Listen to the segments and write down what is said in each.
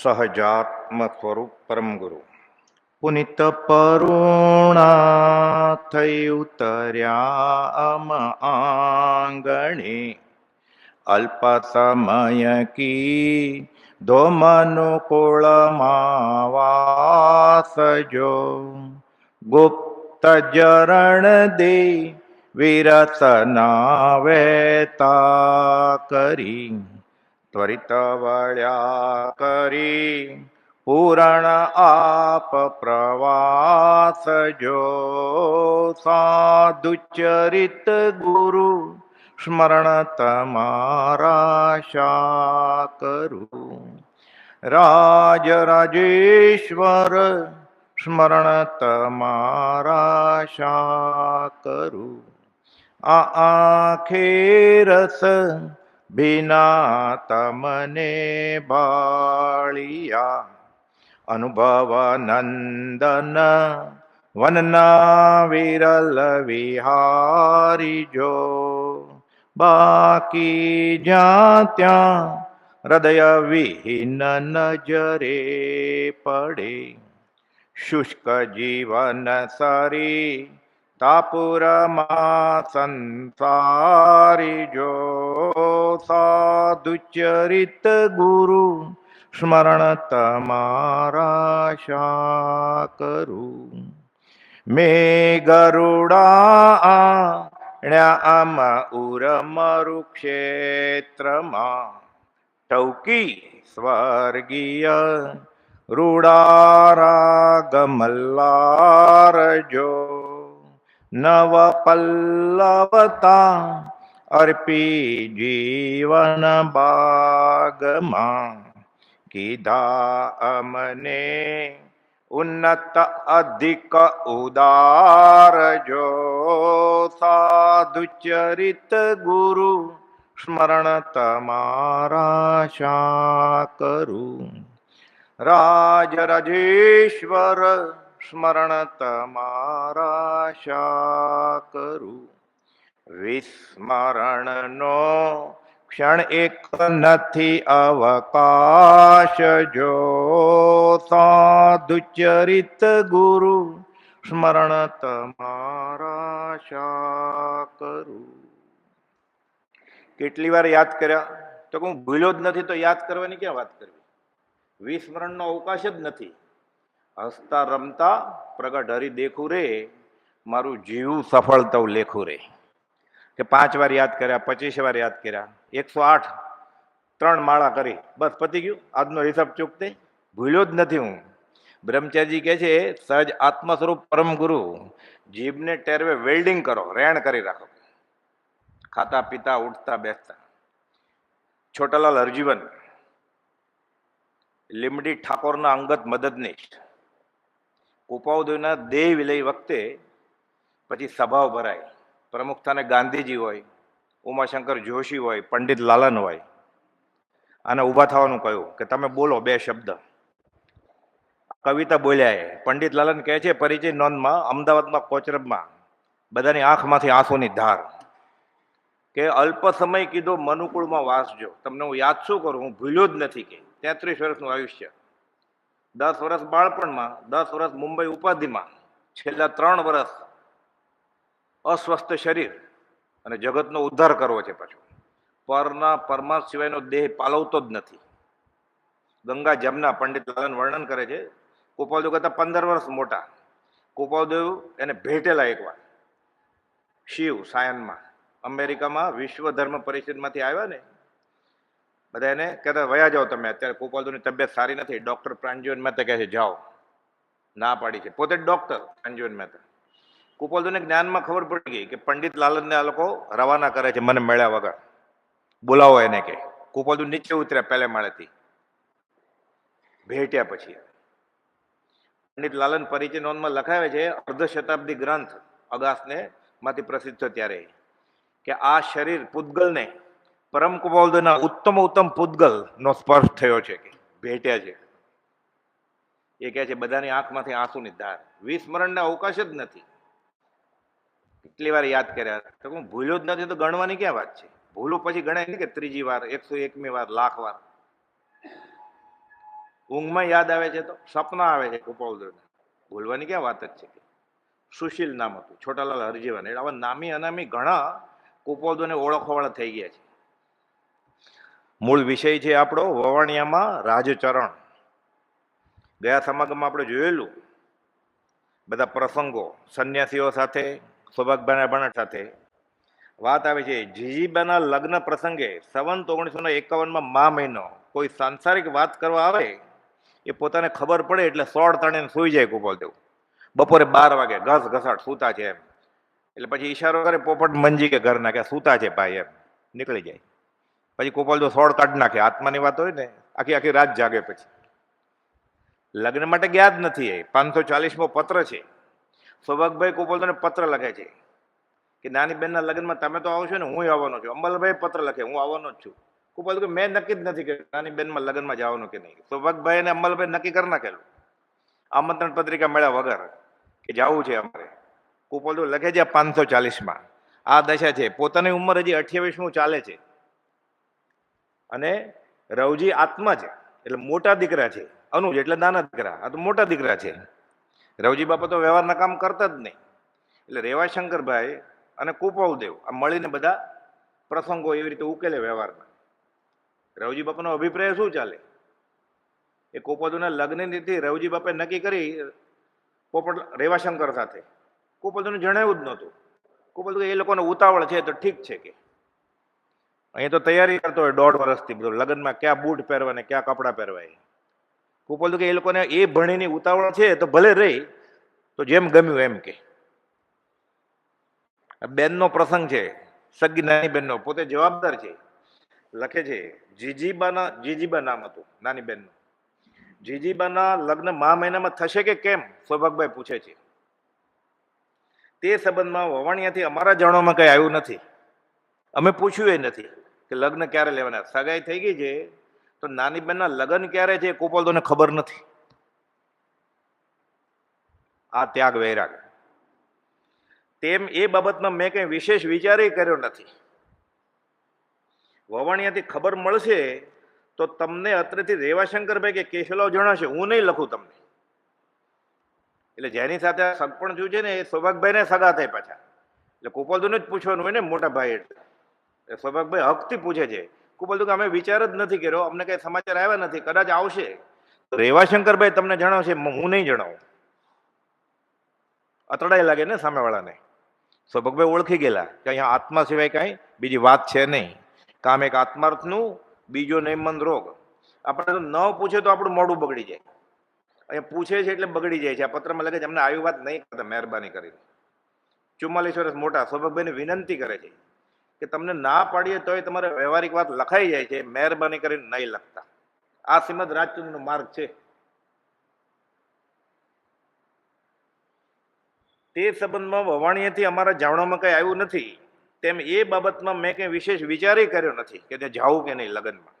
સહજાત્મ સ્વરૂપ પરમ ગુરુ પુનિત પરુણા થઈ ઉતર્યા અમ આંગણે અલ્પ સમય કી ધો મનુકુળમાં વાસજો ગુપ્ત જરણ દે વિરસના વેતા કરી ત્વરિત વળ્યા કરી પૂરણ આપ પ્રવાસ જો સાધુચરિત ગુરુ સ્મરણ તમારા શા કરું રાજ રાજેશ્વર સ્મરણ તમારા શા કરું આ આંખે રસ ભીના તમને બાળિયા અનુભવ નંદન વનના વિરલ વિહારી જો બાકી જ્યાં ત્યાં હૃદય વિહીન નજરે પડે શુષ્ક જીવન સરી તાપુરમાં સંસારી જો સાધુચરિત ગુરુ સ્મરણ તમારા શા કરું મેં ગરુડા આમ ઉરમરુ ક્ષેત્રમાં ટૌકી સ્વર્ગીય રૂડારાગમલ્લાર જો નવ પલ્લવતા અર્પી જીવન બાગમાં કીધા અમને ઉન્નત અધિક ઉદાર જો સાધુચરિત ગુરુ સ્મરણ તમારા શા કરું રાજ રાજેશ્વર સ્મરણ તમારા શા કરું વિસ્મરણનો ક્ષણ એક નથી અવકાશ જો સાધુચરિત ગુરુ સ્મરણ તમારા શા કરું કેટલી વાર યાદ કર્યા તો હું ભૂલ્યો જ નથી તો યાદ કરવાની ક્યાં વાત કરવી વિસ્મરણનો અવકાશ જ નથી હસતા રમતા પ્રગટ હરી દેખું રે મારું જીવું સફળ તવ લેખું રે કે 5 વાર યાદ કર્યા 25 વાર યાદ કર્યા 108 3 માળા કરી બસ પતી ગયું આજનો હિસાબ ચૂકતે ભૂલ્યો જ નથી હું બ્રહ્મચારી કહે છે સહજ આત્મ સ્વરૂપ પરમ ગુરુ જીભને ટેરવે વેલ્ડિંગ કરો રેણ કરી રાખો ખાતા પીતા ઉઠતા બેસતા છોટાલાલ હરજીવન લીમડી ઠાકોરના અંગત મદદનીશ કુપાઉદયના દેહ વિલય વખતે પછી સભાઓ ભરાય પ્રમુખ સ્થાને ગાંધીજી હોય ઉમાશંકર જોશી હોય પંડિત લાલન હોય આને ઊભા થવાનું કહ્યું કે તમે બોલો 2 શબ્દ કવિતા બોલ્યા એ પંડિત લાલન કહે છે પરિચય નોંધમાં અમદાવાદમાં કોચરબમાં બધાની આંખમાંથી આંસુની ધાર કે અલ્પ સમય કીધો મનુકુળમાં વાસજો તમને હું યાદ શું કરું હું ભૂલ્યો જ નથી કે 33 વર્ષનું આયુષ્ય 10 વર્ષ બાળપણમાં 10 વર્ષ મુંબઈ ઉપાધિમાં છેલ્લા 3 વર્ષ અસ્વસ્થ શરીર અને જગતનો ઉદ્ધાર કરવો છે પાછો પરના પરમાર્થ સિવાયનો દેહ પાલવતો જ નથી ગંગા જમના પંડિત લાલન વર્ણન કરે છે કુપાલદેવ કરતા 15 વર્ષ મોટા કુપાલદેવ એને ભેટેલા એકવાર શિવ સાયનમાં અમેરિકામાં વિશ્વ ધર્મ પરિષદમાંથી આવ્યા ને બધા એને કહેતા વયા જાઓ તમે અત્યારે કુપાલદેવની તબિયત સારી નથી ડોક્ટર પ્રાંજ્યોન મહેતા કહે છે જાઓ ના પાડી છે પોતે જ ડોક્ટર પ્રાંજ્યોન મહેતા કુપાલદેવને જ્ઞાનમાં ખબર પડી ગઈ કે પંડિત લાલનને આ લોકો રવાના કરે છે મને મળ્યા વગર બોલાવો એને કે કુપાલદેવ નીચે ઉતર્યા પહેલે માળેથી ભેટ્યા પછી પંડિત લાલન પરિચય નોંધમાં લખાવે છે અર્ધ શતાબ્દી ગ્રંથ અગાસને માંથી પ્રસિદ્ધ થયો ત્યારે કે આ શરીર પૂતગલને પરમ કુપાલદેવના ઉત્તમ પૂતગલ નો સ્પર્શ થયો છે કે ભેટ્યા છે એ કહે છે બધાની આંખમાંથી આંસુની ધાર વિસ્મરણને અવકાશ જ નથી કેટલી વાર યાદ કર્યા તો હું ભૂલ્યો જ નથી તો ગણવાની ક્યાં વાત છે ભૂલો પછી ગણાય નહીં કે ત્રીજી વાર 101મી વાર લાખ વાર ઊંઘમાં યાદ આવે છે તો સપના આવે છે ગોપાળદેવને, ભૂલવાની ક્યાં વાત જ છે. સુશીલ નામ હતું, છોટાલાલ હરજીવન, એટલે આવા નામી અનામી ઘણા ગોપાળદેવને ઓળખવાવાળા થઈ ગયા છે. મૂળ વિષય છે આપણો વવાણિયામાં રાજચરણ. ગયા સમાગમમાં આપણે જોયેલું બધા પ્રસંગો સંન્યાસીઓ સાથે, સૌભાગ્યભાઈના ભણત સાથે વાત આવે છે. જીજીબાના લગ્ન પ્રસંગે સંવંત 1951માં મા મહિનો કોઈ સાંસારિક વાત કરવા આવે એ પોતાને ખબર પડે એટલે સોળ તણીને સૂઈ જાય ગોપાલદેવ. બપોરે 12 વાગે ઘસ ઘસાટ સૂતા છે એમ, એટલે પછી ઈશારો કરે પોપટ મંજી કે ઘરના કે સૂતા છે ભાઈ એમ, નીકળી જાય. પછી ગોપાલદેવ સોળ કાઢી નાખે. આત્માની વાત હોય ને, આખી આખી રાત જાગે. પછી લગ્ન માટે ગયા જ નથી. એ 540મો પત્ર છે. સૌભાગભાઈ ગોપાલદેવને પત્ર લખે છે કે નાની બેનના લગ્નમાં તમે તો આવશો ને, હું આવવાનો છું. અંબલભાઈ પત્ર લખે, હું આવવાનો જ છું. ગોપાલદેવ મેં નક્કી જ નથી કે નાની બેનમાં લગ્નમાં જવાનું કે નહીં. સૌભાગભાઈ અને અંબલભાઈ નક્કી કરી નાખેલું, આમંત્રણ પત્રિકા મળ્યા વગર, કે જવું છે અમારે. ગોપાલદેવ લખે છે 540માં. આ દશા છે. પોતાની ઉંમર હજી 28મું ચાલે છે અને રવજી આત્મા છે, એટલે મોટા દીકરા છે. અનુજ એટલે નાના દીકરા, આ તો મોટા દીકરા છે. રવજી બાપા તો વ્યવહારના કામ કરતા જ નહીં. એટલે રેવાશંકરભાઈ અને ગોપાલદેવ આ મળીને બધા પ્રસંગો એવી રીતે ઉકેલે વ્યવહારમાં. રવજી બાપાનો અભિપ્રાય શું ચાલે એ ગોપાલદેવના લગ્નથી રવજી બાપાએ નક્કી કરી પોપટ રેવાશંકર સાથે. ગોપાલદેવને જણાવ્યું જ નહોતું. ગોપાલદેવ એ લોકોને ઉતાવળ છે તો ઠીક છે કે અહીંયા તો તૈયારી કરતો હોય 1.5 વર્ષથી બધું, લગ્નમાં ક્યાં બૂટ પહેરવા ને ક્યાં કપડાં પહેરવા. ગોપાલદેવ કે એ લોકોને એ ભણીની ઉતાવળ છે તો ભલે રહી, તો જેમ ગમ્યું એમ કે. બેનનો પ્રસંગ છે, સગી નાની બેનનો, પોતે જવાબદાર છે. લખે છે જીજીબા નામ હતું નાની બેનનું. જીજીબાના લગ્ન મા મહિનામાં થશે કે કેમ, સૌભાગભાઈ પૂછે છે. તે સંબંધમાં વવાણિયાથી અમારા જાણવામાં કઈ આવ્યું નથી. અમે પૂછ્યું એ નથી કે લગ્ન ક્યારે લેવાના. સગાઈ થઈ ગઈ છે તો નાની બેનના લગ્ન ક્યારે છે ગોપાલદેવને ખબર નથી. આ ત્યાગ વૈરાગ. તેમ એ બાબતમાં મેં કંઈ વિશેષ વિચાર કર્યો નથી. વવાણિયાથી ખબર મળશે તો તમને અત્રેથી રેવાશંકરભાઈ કે કેશવલાલ જણાવશે, હું નહીં લખું તમને. એટલે જેની સાથે સગપણ થયું છે ને એ સૌભાગભાઈને સગા થાય પાછા. એટલે ગોપાલદેવને જ પૂછવાનું હોય ને, મોટા ભાઈ. એટલે સૌભાગભાઈ હકથી પૂછે છે. ગોપાલદેવ કે અમે વિચાર જ નથી કર્યો, અમને કઈ સમાચાર આવ્યા નથી, કદાચ આવશે તો રેવાશંકરભાઈ તમને જણાવશે, હું નહીં જણાવું. અતડાઈ લાગે ને સામેવાળાને. સૌભાગભાઈ ઓળખી ગયેલા કે અહીંયા આત્મા સિવાય કાંઈ બીજી વાત છે નહીં. કામ એક આત્માર્થનું, બીજો નૈમંદ રોગ. આપણે તો ન પૂછે તો આપણું મોઢું બગડી જાય. અહીંયા પૂછે છે એટલે બગડી જાય છે. આ પત્રમાં લખે છે અમને આવી વાત નહીં કરતા, મહેરબાની કરીને. 44 વર્ષ મોટા સૌભાગભાઈને વિનંતી કરે છે કે તમને ના પાડીએ તોય તમારે વ્યવહારિક વાત લખાઈ જાય છે, મહેરબાની કરીને નહીં લખતા. આ શ્રીમદ રાજચંદ્રનો માર્ગ છે. તે સંબંધમાં વવાણિયાથી અમારા જાણવામાં કઈ આવ્યું નથી. તેમ એ બાબતમાં મેં કંઈ વિશેષ વિચાર કર્યો નથી કે ત્યાં જાવું કે નહીં લગ્નમાં.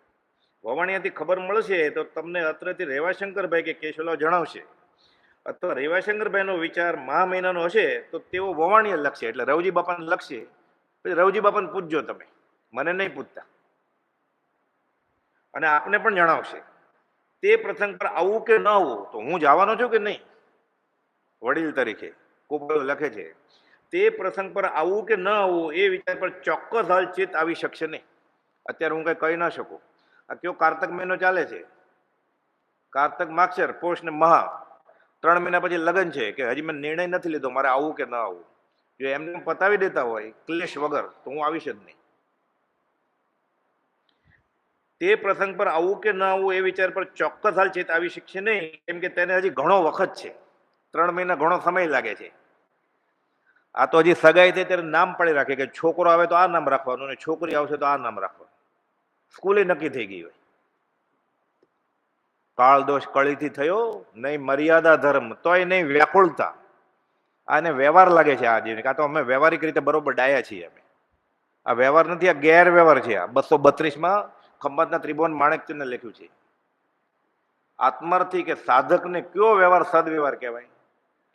વવાણિયાથી ખબર મળશે તો તમને અત્રેથી રેવાશંકરભાઈ કે કેશવલાલ જણાવશે. અથવા રેવાશંકરભાઈનો વિચાર મા મહિનાનો હશે તો તેઓ વવાણિયા લખશે, એટલે રવજી બાપાને લખશે. પછી રવજી બાપાને પૂછજો તમે, મને નહીં પૂછતા. અને આપને પણ જણાવશે. તે પ્રસંગ પર આવું કે ન આવવું તો હું જવાનો છું કે નહીં. વડીલ તરીકે ગોપાલ લખે છે તે પ્રસંગ પર આવવું કે ન આવવું એ વિચાર પર ચોક્કસ હલચિત આવી શકશે નહીં. અત્યારે હું કઈ કહી ન શકું. આ કયો કારતક મહિનો ચાલે છે, કારતક માગશર પોષ ને મહા, 3 મહિના પછી લગ્ન છે કે હજી મેં નિર્ણય નથી લીધો મારે આવવું કે ન આવવું. જો એમને પતાવી દેતા હોય ક્લેશ વગર તો હું આવીશ જ નહીં. તે પ્રસંગ પર આવવું કે ન આવવું એ વિચાર પર ચોક્કસ હલચિત આવી શકશે નહીં, કેમ કે તેને હજી ઘણો વખત છે. 3 મહિના ઘણો સમય લાગે છે. આ તો હજી સગાઈ થાય ત્યારે નામ પાડી રાખે કે છોકરો આવે તો આ નામ રાખવાનું અને છોકરી આવશે તો આ નામ રાખવાનું. સ્કૂલે નક્કી થઈ ગઈ હોય. કાળ દોષ કળીથી થયો નહીં મર્યાદા ધર્મ, તોય નહીં વ્યાકુળતા. આને વ્યવહાર લાગે છે આ જીવન. કાં તો અમે વ્યવહારિક રીતે બરોબર ડાયા છીએ. અમે આ વ્યવહાર નથી, આ ગેરવ્યવહાર છે. આ 232માં ખંભાતના ત્રિભુવન માણેકચંદને લખ્યું છે. આત્માર્થી કે સાધકને કયો વ્યવહાર સદવ્યવહાર કહેવાય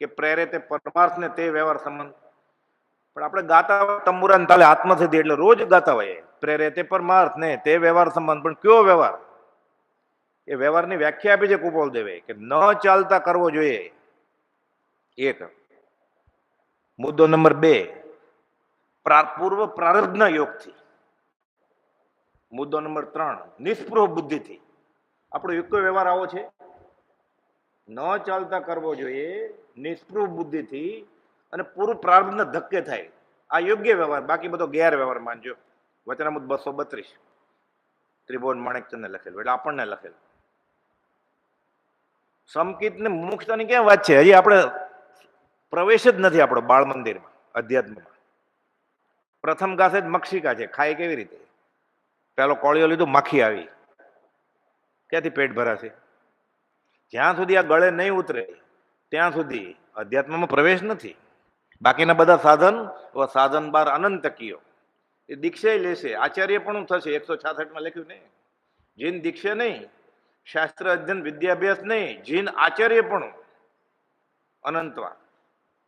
કે પ્રેરે તે પરમાર્થને તે વ્યવહાર સંબંધ. પણ આપણે ગાતા હોય તંબુરાન તાલે આત્મસિદ્ધિ એટલે રોજ ગાતા હોય પ્રેરે તે પરમાર્થ ને તે વ્યવહાર સંબંધ. પણ કયો વ્યવહાર? એ વ્યવહારની વ્યાખ્યા આપી છે કુપાલ દેવે કે ન ચાલતા કરવો જોઈએ. એક મુદ્દો નંબર 2 પૂર્વ પ્રારબ્ધના યોગથી. મુદ્દો નંબર 3 નિષ્પૃહ બુદ્ધિથી. આપણો એક વ્યવહાર આવો છે, ન ચાલતા કરવો જોઈએ નિષ્પૃહ બુદ્ધિથી અને પૂર્વ પ્રારબ્ધના ધક્કે થાય, આ યોગ્ય વ્યવહાર. બાકી બધો ગેરવ્યવહાર માનજો. વચનામૃત 232 ત્રિભુવન માણેકચંદને લખેલું, એટલે આપણને લખેલું. સમકિત ને મુમુક્ષતાની ક્યાં વાત છે? હજી આપણે પ્રવેશ જ નથી આપણો બાળ મંદિરમાં, અધ્યાત્મમાં. પ્રથમ ઘાસે જ મક્ષિકા છે, ખાય કેવી રીતે? પેલો કોળિયો લીધો, માખી આવી, ક્યાંથી પેટ ભરાશે? જ્યાં સુધી આ ગળે નહીં ઉતરે ત્યાં સુધી અધ્યાત્મમાં પ્રવેશ નથી. બાકીના બધા સાધન બાર અનંત કીયો, એ દીક્ષા લેશે, આચાર્ય પણ થશે. 166 લખ્યું ને, જીન દીક્ષા નહીં, શાસ્ત્ર અધ્યયન વિદ્યાભ્યાસ નહીં, જીન આચાર્ય પણ અનંતવાર.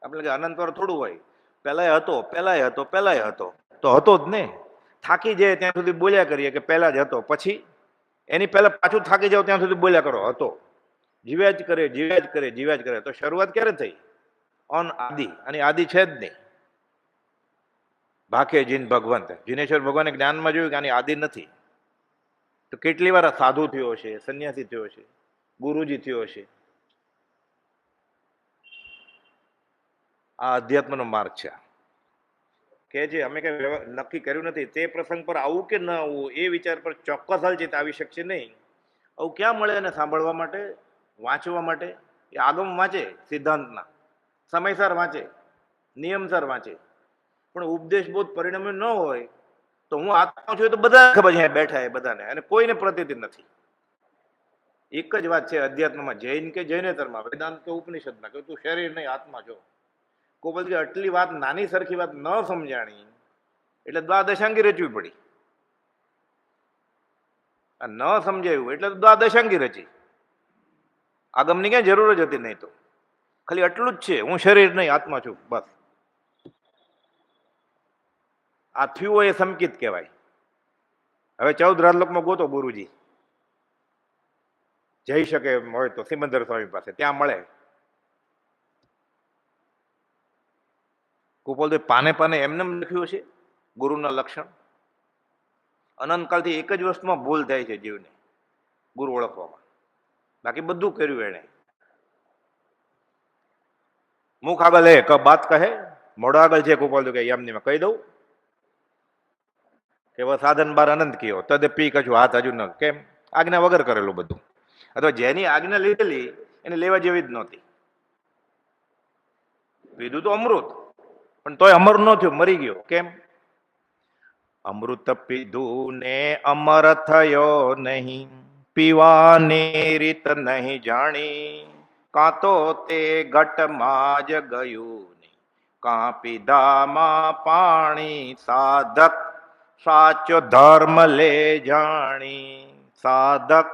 આપણે કે અનંતવાર થોડું હોય, પેલાય હતો તો હતો જ ને. થાકી જાય ત્યાં સુધી બોલ્યા કરીએ કે પહેલા જ હતો, પછી એની પહેલા પાછું થાકી જાવ ત્યાં સુધી બોલ્યા કરો હતો. જીવ્યા જ કરે. તો શરૂઆત ક્યારે થઈ? આદિ. અને આદિ છે જ નહીં. ભાખે જીન ભગવંત, જીનેશ્વર ભગવાને જ્ઞાનમાં જોયું કે આની આદિ નથી. તો કેટલી વાર સાધુ થયો હશે, સંન્યાસી થયો હશે, ગુરુજી થયો હશે. આ અધ્યાત્મનો માર્ગ છે. કે જે અમે કઈ નક્કી કર્યું નથી, તે પ્રસંગ પર આવું કે ન આવવું એ વિચાર પર ચોક્કસ હલચિત આવી શકશે નહીં. આવું ક્યાં મળે એને સાંભળવા માટે, વાંચવા માટે? એ આગમ વાંચે, સિદ્ધાંતના સમયસર વાંચે, નિયમસર વાંચે. પણ ઉપદેશ બોધ પરિણામે ન હોય તો હું આત્મા છું તો બધા ખબર છે બેઠા એ બધાને, અને કોઈને પ્રતીતિ નથી. એક જ વાત છે અધ્યાત્મમાં, જૈન કે જૈનેતરમાં, વેદાંત કે ઉપનિષદમાં, કે તું શરીર નહીં આત્મા છો. કોઈ બધી આટલી વાત, નાની સરખી વાત ન સમજાણી એટલે દ્વાદશાંગી રચવી પડી. ન સમજાયું એટલે દ્વાદશાંગી રચી. આગમની ક્યાં જરૂર જ હતી નહીં. તો ખાલી આટલું જ છે, હું શરીર નહીં આત્મા છું, બસ. આ થયું હોય એ સંકિત કહેવાય. હવે 14 રાજલોકમાં ગોતો ગુરુજી, જઈ શકે હોય તો સિમંદર સ્વામી પાસે, ત્યાં મળે. કુપાલદેવ પાને એમને લખ્યું છે ગુરુના લક્ષણ. અનંતકાળથી એક જ વસ્તુમાં ભૂલ થાય છે જીવને, ગુરુ ઓળખવામાં. બાકી બધું કર્યું એને. મુખ આગળ બાત કહે, મોઢો આગળ છે. કુપાલદેવ કે યામની કહી દઉં કે સાધન બાર અનંત કયો તદ પી કશું હાથ હજુ ન. કેમ? આજ્ઞા વગર કરેલું બધું. અથવા જેની આજ્ઞા લીધેલી એને લેવા જેવી જ નહોતી. પીધું તો અમૃત, પણ તોય અમર ન થયો, મરી ગયો. કેમ? અમૃત પીધું ને અમર થયો નહીં, પીવાની રીત નહીં જાણી. કાં તો તે ઘટમાં જ ગયું નહીં, કાં પીધામાં પાણી. સાધક સાચો ધર્મ લે જાણી, સાધક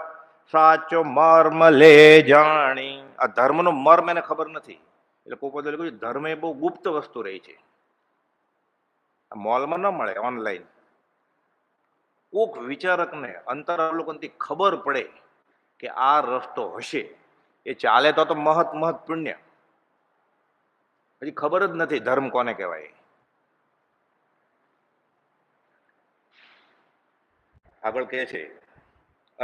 સાચો મર્મ લે જાણી. આ ધર્મનો મર્મ એને ખબર નથી. એટલે કોઈ કહ્યું ધર્મ એ બહુ ગુપ્ત વસ્તુ રહી છે, મોલમાં ન મળે, ઓનલાઈન. કોક વિચારકને અંતરાવલોકનથી ખબર પડે કે આ રસ્તો હશે, એ ચાલે તો મહત પુણ્ય. હજી ખબર જ નથી ધર્મ કોને કહેવાય. આગળ કહે છે,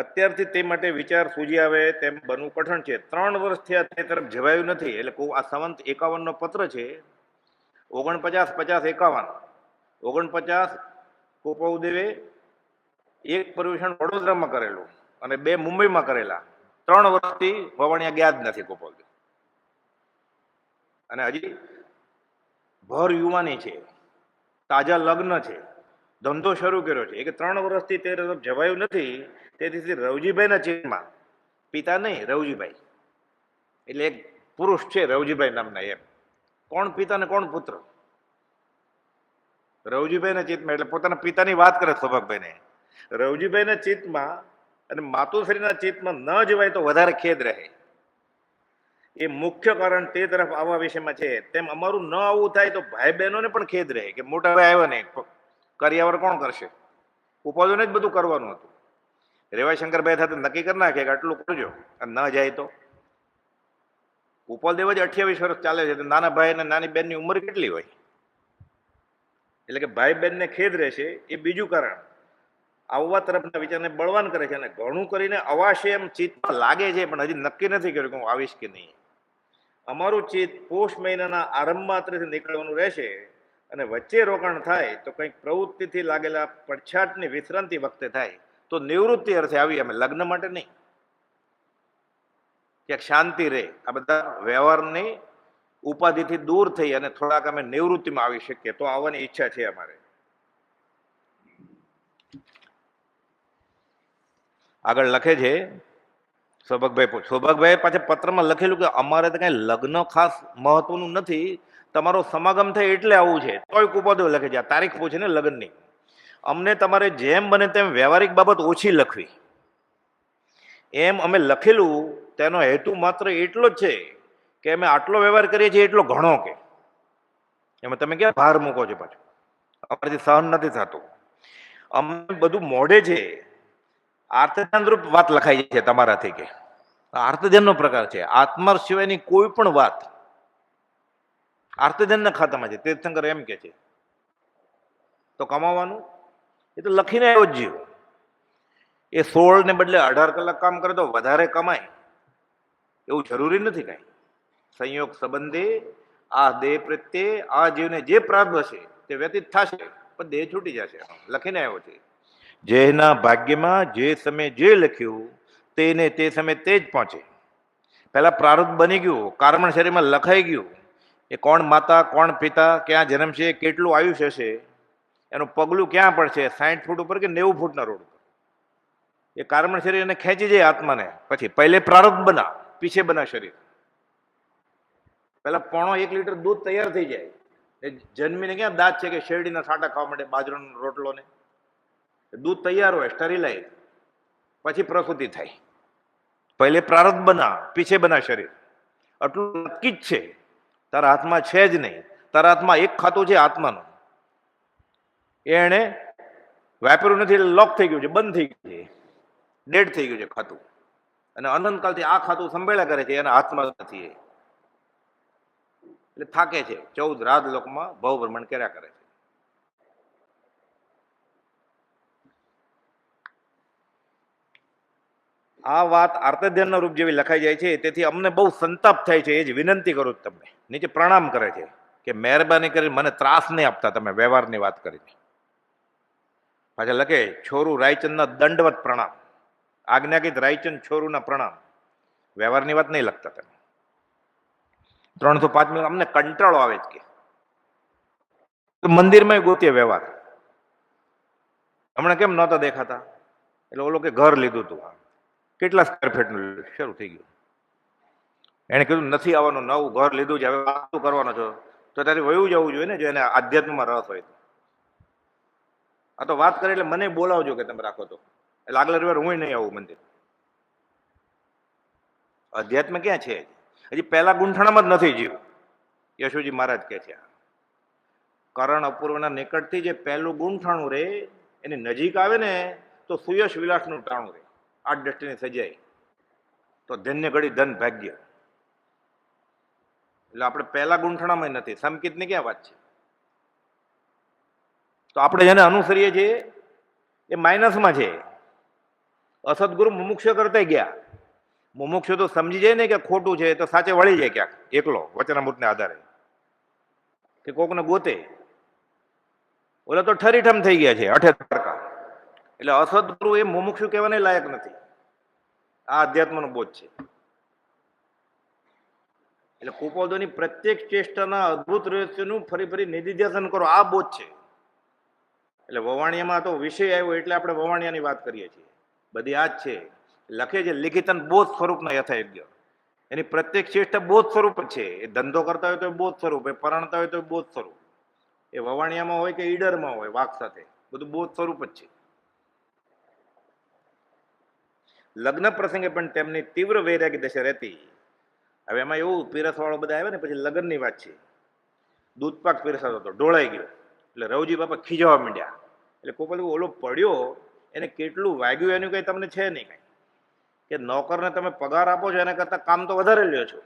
અત્યારથી તે માટે વિચાર સૂજી આવે તેમ બનવું કઠણ છે. 3 વર્ષથી તે તરફ જવાયું નથી. એટલે આ સંવંત 51 નો પત્ર છે. 49, 50, 51. 49 કુપાલદેવે એક પર્યુષણ વડોદરામાં કરેલું અને 2 મુંબઈમાં કરેલા. 3 વર્ષથી વવાણિયા ગયા જ નથી કુપાલદેવ. અને હજી ભર યુવાની છે, તાજા લગ્ન છે, ધંધો શરૂ કર્યો છે. કે 3 વર્ષથી તે તરફ જવાયું નથી. તેથી રવજીભાઈના ચિત્તમાં, પિતા નહીં રવજીભાઈ, એટલે એક પુરુષ છે રવજીભાઈ નામના. એમ કોણ પિતા ને કોણ પુત્ર? રવજીભાઈના ચિત્તમાં, એટલે પોતાના પિતાની વાત કરે સૌભાગભાઈને. રવજીભાઈના ચિત્તમાં અને માતુશ્રીના ચિત્તમાં ન જવાય તો વધારે ખેદ રહે. એ મુખ્ય કારણ તે તરફ આવવા વિષયમાં છે. તેમ અમારું ન આવવું થાય તો ભાઈ બહેનોને પણ ખેદ રહે કે મોટા ભાઈ આવ્યા નહીં, કર્યાવર કોણ કરશે? ઉપાદોને જ બધું કરવાનું હતું. રેવા શંકરભાઈ સાથે નક્કી કરી નાખે કે આટલું કરજો, અને ન જાય તો ગોપાલદેવ જ 28 વર્ષ ચાલે છે, તો નાના ભાઈ અને નાની બેનની ઉંમર કેટલી હોય? એટલે કે ભાઈ બહેનને ખેદ રહેશે એ બીજું કારણ આવવા તરફના વિચારને બળવાન કરે છે, અને ઘણું કરીને અવાશે એમ ચિત્તમાં લાગે છે, પણ હજી નક્કી નથી કર્યું કે હું આવીશ કે નહીં. અમારું ચિત્ત પોષ મહિનાના આરંભ માત્રથી નીકળવાનું રહેશે, અને વચ્ચે રોકાણ થાય તો કંઈક પ્રવૃત્તિથી લાગેલા પડછાટની વિશ્રાંતિ વખતે થાય, તો નિવૃત્તિ અર્થે આવી અમે, લગ્ન માટે નહીં. ક્યાંક શાંતિ રહે, આ બધા વ્યવહારની ઉપાધિથી દૂર થઈ અને થોડાક અમે નિવૃત્તિમાં આવી શકીએ, તો આવવાની ઈચ્છા છે અમારે. આગળ લખે છે સૌભાગભાઈ પાછા પત્રમાં લખેલું કે અમારે તો કઈ લગ્ન ખાસ મહત્વનું નથી, તમારો સમાગમ થાય એટલે આવું છે. તોય કુપાદેવ લખે છે, આ તારીખ પૂછે ને લગ્નની, અમને તમારે જેમ બને તેમ વ્યવહારિક બાબત ઓછી લખવી. એમ અમે લખેલું તેનો હેતુ માત્ર એટલો જ છે કે અમે આટલો વ્યવહાર કરીએ છીએ એટલો ઘણો, કે એમાં તમે ક્યાં ભાર મૂકો છો? પાછું અમારાથી સહન નથી થતું. અમે બધું મોઢે છે, આર્તધ્યાન રૂપ વાત લખાઈ છે તમારાથી, કે આર્તધ્યાનનો પ્રકાર છે. આત્મા સિવાયની કોઈ પણ વાત આર્તધ્યાનના ખાતામાં છે. તીર્થંકર એમ કે છે તો કમાવાનું એ તો લખીને આવ્યો જ જીવ. એ 16 ને બદલે 18 કલાક કામ કરે તો વધારે કમાય એવું જરૂરી નથી કાંઈ. સંયોગ સંબંધે આ દેહ પ્રત્યે આ જીવને જે પ્રાપ્ત હશે તે વ્યતીત થશે, પણ દેહ છૂટી જશે. લખીને આવ્યો છે, જેના ભાગ્યમાં જે સમયે જે લખ્યું તેને તે સમયે તે જ પહોંચે. પહેલા પ્રારબ્ધ બની ગયું, કારણ શરીરમાં લખાઈ ગયું, એ કોણ માતા કોણ પિતા, ક્યાં જન્મશે, કેટલું આયુષ્ય હશે, એનું પગલું ક્યાં પડશે, 60 ફૂટ ઉપર કે 90 ફૂટના રોડ ઉપર. એ કારણ શરીર એને ખેંચી જાય આત્માને. પછી પહેલે પ્રારબ્ધ બના, પીછે બના શરીર. પેલા 1.5 લીટર દૂધ તૈયાર થઈ જાય. એ જન્મીને ક્યાં દાંત છે કે શેરડીના છાંટા ખાવા માટે, બાજરાનો રોટલો ને દૂધ તૈયાર હોય, સ્ટરીલાઇઝ. પછી પ્રસૂતિ થાય. પહેલે પ્રારબ્ધ બના, પીછે બના શરીર. આટલું નક્કી જ છે. તારા હાથમાં છે જ નહીં. તારા હાથમાં એક ખાતું છે આત્માનું, એને વાપર્યું નથી એટલે લોક થઈ ગયું છે, બંધ થઈ ગયું છે, ડેડ થઈ ગયું છે ખાતું. અને અનંતકાળથી આ ખાતું સંભાળ્યા કરે છે, એના હાથમાં નથી. એટલે થાકે છે, 14 રાત લોકમાં ભવ ભ્રમણ કર્યા કરે છે. આ વાત આર્તધ્યાનના રૂપ જેવી લખાઈ જાય છે, તેથી અમને બહુ સંતાપ થાય છે. એ જ વિનંતી કરું તમને. નીચે પ્રણામ કરે છે કે મહેરબાની કરી મને ત્રાસ નહીં આપતા તમે વ્યવહારની વાત કરીને. પાછા લખે છોરું રાયચંદના દંડવત પ્રણામ. આજ્ઞાકિત રાયચંદ છોરુના પ્રણામ. વ્યવહારની વાત નહીં લખતા તમે. 305 મિનિટ અમને કંટાળો આવે છે કે મંદિરમાં ગોતીએ વ્યવહાર. હમણાં કેમ નહોતા દેખાતા? એટલે ઓલો કે ઘર લીધું હતું, કેટલા સ્ક્વેર ફીટનું શરૂ થઈ ગયું. એને કીધું નથી આવવાનું, નવું ઘર લીધું છે, હવે વાત કરવાનો છો તો ત્યારે વયું જવું જોઈએ ને, જો એને આધ્યાત્મમાં રસ હોય તો. આ તો વાત કરે એટલે મને બોલાવજો કે તમે રાખો તો, એટલે આગલા રવિવાર હું નહીં આવું મંદિર. અધ્યાત્મ ક્યાં છે? હજી પહેલા ગુંઠણામાં જ નથી જીવ. યશોજી મહારાજ કહે છે કરણ અપૂર્વના નિકટથી જે પહેલું ગુંઠાણું રહે એની નજીક આવે ને તો સુયશ વિલાસનું ટાણું રહે. 8 દ્રષ્ટિની સજાય તો ધન્ય ઘડી ધન ભાગ્ય. એટલે આપણે પહેલા ગુંઠણામાં નથી. સમકિતની ક્યાં વાત છે? તો આપણે જેને અનુસરીએ છીએ એ માઇનસમાં છે. અસદગુરુ મુમુક્ષ કરતા ગયા. મુમુક્ષ તો સમજી જાય ને કે ખોટું છે તો સાચે વળી જાય ક્યાંક એકલો વચનામૃતને આધારે, કે કોકને ગોતે. ઓલા તો ઠરીઠમ થઈ ગયા છે 78%. એટલે અસદગુરુ એ મુમુક્ષુ કહેવાને લાયક નથી. આ અધ્યાત્મનો બોધ છે. એટલે કુપોદોની પ્રત્યેક ચેષ્ટાના અદભુત રહસ્યનું ફરી ફરી નિધિધ્યાસન કરો, આ બોધ છે. એટલે વવાણિયામાં તો વિષય આવ્યો એટલે આપણે વવાણિયાની વાત કરીએ છીએ. બધી આ જ છે. લખે છે લિખિતન બોધ સ્વરૂપના યથાયોગ્ય. એની પ્રત્યેક ચેષ્ટા બોધ સ્વરૂપ જ છે. એ ધંધો કરતા હોય તો બોધ સ્વરૂપ, એ પરણતા હોય તો બોધ સ્વરૂપ, એ વવાણિયામાં હોય કે ઈડરમાં હોય વાક સાથે, બધું બોધ સ્વરૂપ જ છે. લગ્ન પ્રસંગે પણ તેમની તીવ્ર વૈરાગી દશા રહેતી. હવે એમાં એવું પીરસવાળો બધા આવ્યા ને પછી લગ્નની વાત છે. દૂધપાક પીરસાતો હતો, ઢોળાઈ ગયો એટલે રવજી બાપા ખીજવા માંડ્યા. એટલે કોઈ ઓલો પડ્યો એને કેટલું વાગ્યું એનું કંઈ તમને છે નહીં કાંઈ, કે નોકરને તમે પગાર આપો છો એના કરતાં કામ તો વધારે લ્યો છો.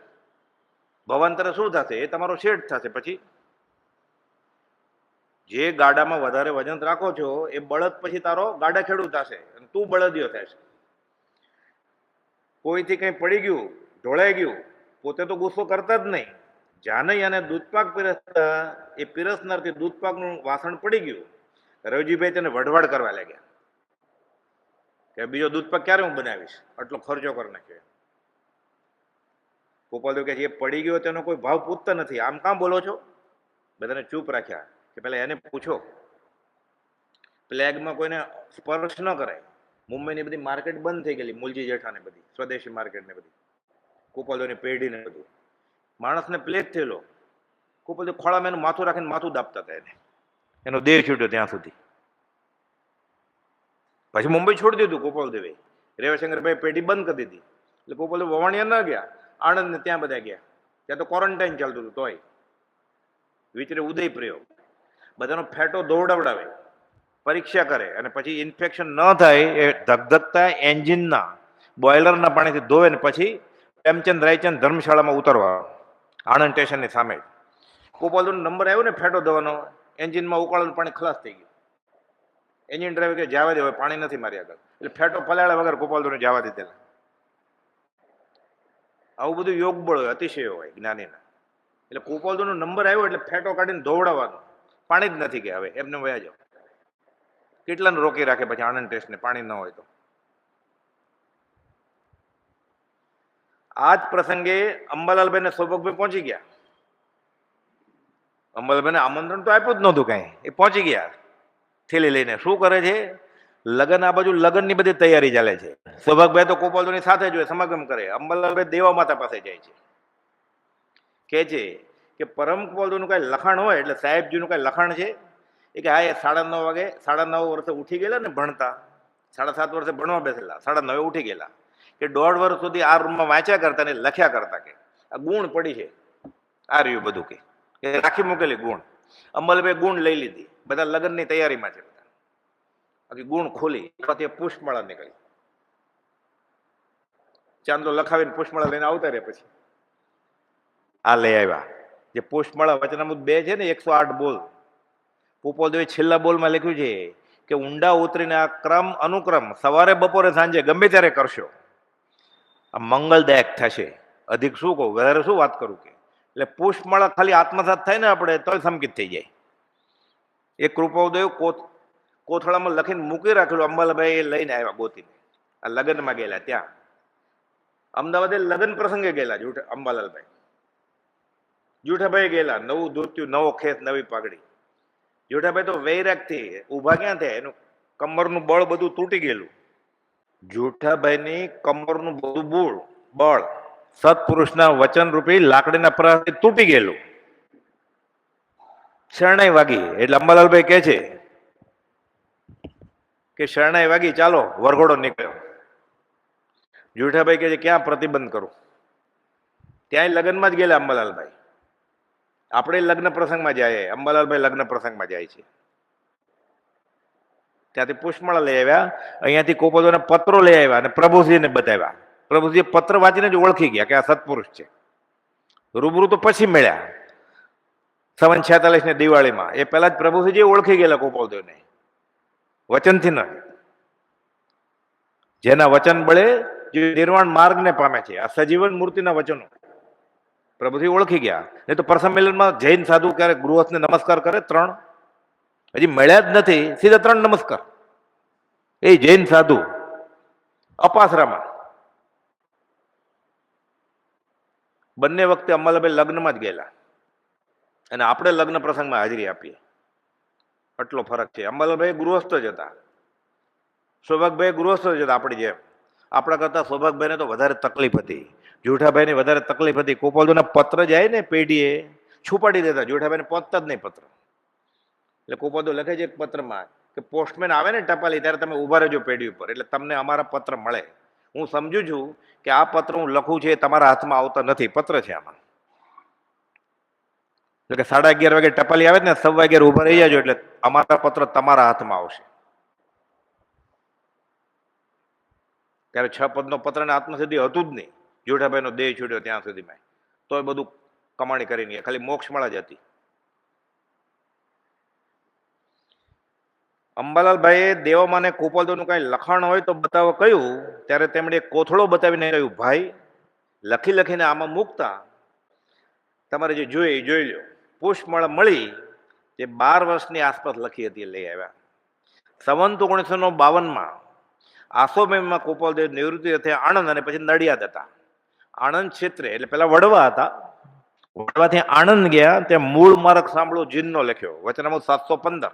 ભવાંતરે શું થશે? એ તમારો શેઠ થશે. પછી જે ગાડામાં વધારે વજન રાખો છો એ બળદ પછી તારો ગાડા ખેડૂત થશે અને તું બળદિયો થશે. કોઈથી કંઈ પડી ગયું, ઢોળાઈ ગયું, પોતે તો ગુસ્સો કરતા જ નહીં. જાનઈ અને દૂધપાક પીરસતા એ પીરસનારથી દૂધપાકનું વાસણ પડી ગયું, રવજીભાઈ તેને વઢવાડ કરવા લાગ્યા કે બીજો દૂધપાક ક્યારે હું બનાવીશ, આટલો ખર્ચો કરી નાખ્યો. ગોપાલદેવ કહે છે એ પડી ગયો તેનો કોઈ ભાવ પૂછતા નથી, આમ કામ બોલો છો? બધાને ચૂપ રાખ્યા કે પેલા એને પૂછો. પ્લેગમાં કોઈને સ્પર્શ ન કરાય. મુંબઈની બધી માર્કેટ બંધ થઈ ગયેલી, મુલજી જેઠાને બધી સ્વદેશી માર્કેટ ને બધી, ગોપાલદેવની પેઢીને બધું. માણસને પ્લેગ થયેલો, ગોપાલદેવ ખોળામાં એનું માથું રાખીને માથું દાબતા હતા એને, એનો દેહ છૂટ્યો ત્યાં સુધી. પછી મુંબઈ છોડી દીધું ગોપાલદેવે. રેવાશંકરભાઈ પેઢી બંધ કરી દીધી એટલે ગોપાલદેવ વવાણિયા ન ગયા, આણંદ ને ત્યાં બધા ગયા. ત્યાં તો ક્વોરન્ટાઇન ચાલતું હતું. તોય વિચરે ઉદય પ્રયોગ, બધાનો ફેટો દોડાવડાવે, પરીક્ષા કરે અને પછી ઇન્ફેક્શન ન થાય એ ધગધગતા એન્જિનના બોઇલરના પાણીથી ધોવે ને પછી પ્રેમચંદ રાયચંદ ધર્મશાળામાં ઉતરવા આણંદ સ્ટેશનની સામે. ગોપાલદેવનો નંબર આવ્યો ને ફેટો ધોવાનો, એન્જિનમાં ઉકાળેલું પાણી ખલાસ થઈ ગયું. એન્જિન ડ્રાઈવર કે જવા દે, હવે પાણી નથી મારી આગળ, એટલે ફેટો પલાળ્યા વગર ગોપાલદેવને જવા દીધેલા. આવું બધું યોગ બળ હોય, અતિશય હોય જ્ઞાનીના. એટલે ગોપાલદેવનો નંબર આવ્યો એટલે ફેટો કાઢીને ધોવડાવવાનો, પાણી જ નથી કે હવે એમને વયા જાઓ. કેટલાને રોકી રાખે પછી આણંદ સ્ટેશને પાણી ન હોય તો. આ જ પ્રસંગે અંબાલાલભાઈ ને સૌભાગભાઈ પહોંચી ગયા. અંબાલાલભાઈને આમંત્રણ તો આપ્યું જ નહોતું કાંઈ, એ પહોંચી ગયા થેલી લઈને. શું કરે છે? લગ્ન, આ બાજુ લગ્નની બધી તૈયારી ચાલે છે. સૌભાગભાઈ તો ગોપાલદેવની સાથે જ હોય, સમાગમ કરે. અંબાલાલભાઈ દેવા માતા પાસે જાય છે, કહે છે કે પરમ ગોપાલદેવનું કાંઈ લખાણ હોય એટલે સાહેબજીનું કાંઈ લખાણ છે? એ કે હા, એ 9:30 વાગે 9:30 વર્ષે ઉઠી ગયેલા ને ભણતા, 7.5 વર્ષે ભણવા બેસેલા, 9:30 ઉઠી ગયેલા, કે 1.5 વર્ષ સુધી આ રૂમમાં વાંચ્યા કરતા ને લખ્યા કરતા. કે આ ગુણ પડી છે, આ રહ્યું બધું, કે રાખી મૂકેલી ગુણ. અંબાલાલભાઈ ગુણ લઈ લીધી, બધા લગ્નની તૈયારીમાં છે બધા. બાકી ગુણ ખોલી તે પુષ્પમાળા નીકળી. ચાંદલો લખાવીને પુષ્પમાળા લઈને આવતા રહે. પછી આ લઈ આવ્યા જે પુષ્પમાળા વચનામૃત 2 છે ને, 108 બોલ. ગોપાલદેવે છેલ્લા બોલમાં લખ્યું છે કે ઊંડા ઉતરીને આ ક્રમ અનુક્રમ સવારે બપોરે સાંજે ગમે ત્યારે કરશો, આ મંગલદાયક થશે. અધિક શું કહું, વધારે શું વાત કરું? કે એટલે પુષ્પમાળા ખાલી આત્મસાત થાય ને આપણે તો સંકિત થઈ જાય. એ કૃપાદેવ કોથળામાં લખીને મૂકી રાખેલું. અંબાલાભાઈ એ લઈને આવ્યા ગોતીને. આ લગ્નમાં ગયેલા, ત્યાં અમદાવાદે લગ્ન પ્રસંગે ગયેલા અંબાલાલભાઈ. જુઠાભાઈ ગયેલા, નવું ધોત્યું, નવો ખેસ, નવી પાઘડી. જુઠાભાઈ તો વૈરાગથી ઊભા ક્યાં થયા, એનું કમરનું બળ બધું તૂટી ગયેલું. જુઠાભાઈની કમરનું બધું બળ સત્પુરુષના વચન રૂપી લાકડીના પ્રહારથી તૂટી ગયેલું. શરણાઈ વાગી એટલે અંબાલાલભાઈ કહે છે કે શરણાઈ વાગી, ચાલો વરઘોડો નીકળ્યો. જુઠાભાઈ કહે છે ક્યાં પ્રતિબંધ કરું? ત્યાંય લગ્નમાં જ ગયેલા અંબાલાલભાઈ. આપણે લગ્ન પ્રસંગમાં જાય, અંબાલાલભાઈ લગ્ન પ્રસંગમાં જાય છે. ત્યાંથી પુષ્પમાળા લઈ આવ્યા, અહીંયાથી ગોપાલદેવના પત્રો લઈ આવ્યા અને પ્રભુજીને બતાવ્યા. પ્રભુજી પત્ર વાંચીને જ ઓળખી ગયા કે આ સત્પુરુષ છે. રૂબરૂ તો પછી મળ્યા 47 ની દિવાળીમાં. એ પહેલા જ પ્રભુજી ઓળખી ગયેલા ગોપાલદેવને, વચનથી ન. જેના વચન બળે જે નિર્વાણ માર્ગને પામે છે, આ સજીવન મૂર્તિના વચનો પ્રભુજી ઓળખી ગયા. નહીં તો પરસંમેલનમાં જૈન સાધુ ક્યારેક ગૃહસ્થને નમસ્કાર કરે 3, હજી મળ્યા જ નથી, સીધા 3 નમસ્કાર. એ જૈન સાધુ અપાસરામાં. બંને વખતે અંબાલાલભાઈ લગ્નમાં જ ગયેલા અને આપણે લગ્ન પ્રસંગમાં હાજરી આપીએ, આટલો ફરક છે. અંબાલાલભાઈ ગૃહસ્થ જ હતા, સૌભાગભાઈ ગૃહસ્થ જ હતા આપણી જેમ. આપણા કરતા સૌભાગભાઈને તો વધારે તકલીફ હતી, જુઠાભાઈને વધારે તકલીફ હતી. ગોપાલદેવના પત્ર જાય ને પેઢીએ છુપાડી દેતા, જુઠાભાઈને પહોંચતા જ નહીં પત્ર. એટલે ગોપાલદેવ લખે છે એક પત્રમાં કે પોસ્ટમેન આવે ને ટપાલી ત્યારે તમે ઊભા રહેજો પેઢી ઉપર, એટલે તમને અમારા પત્ર મળે. હું સમજુ છું કે આ પત્ર હું લખું છું એ તમારા હાથમાં આવતા નથી, પત્ર છે આમાં. એટલે કે 11:30 વાગે ટપાલી આવે ને 11:15 ઊભા રહી જાજો, એટલે અમારા પત્ર તમારા હાથમાં આવશે. ત્યારે 6 પદનો પત્ર ને આત્મસિદ્ધિ હતું જ નહીં. જોઠાભાઈનો દેહ છૂટ્યો ત્યાં સુધીમાં તો એ બધું કમાણી કરી નહીં, ખાલી મોક્ષમાળા જ હતી. અંબાલાલભાઈએ દેવામાને કુપોલદેવનું કાંઈ લખાણ હોય તો બતાવો કહ્યું, ત્યારે તેમણે એક કોથળો બતાવીને કહ્યું, ભાઈ લખીને આમાં મૂકતા તમારે જે જોઈએ એ જોઈ લો. પુષ્પમાળા મળી જે 12 વર્ષની આસપાસ લખી હતી લઈ આવ્યા. સંવંત 1952માં આસો મહિનામાં કુપોલદેવ નિવૃત્તિ અર્થે આણંદ અને પછી નડિયાદ હતા. આણંદ ક્ષેત્રે એટલે પેલા વડવા હતા, વડવાથી આણંદ ગયા, ત્યાં મૂળ માર્ગ સાંભળો જીનનો લખ્યો, વચનામૃત 715.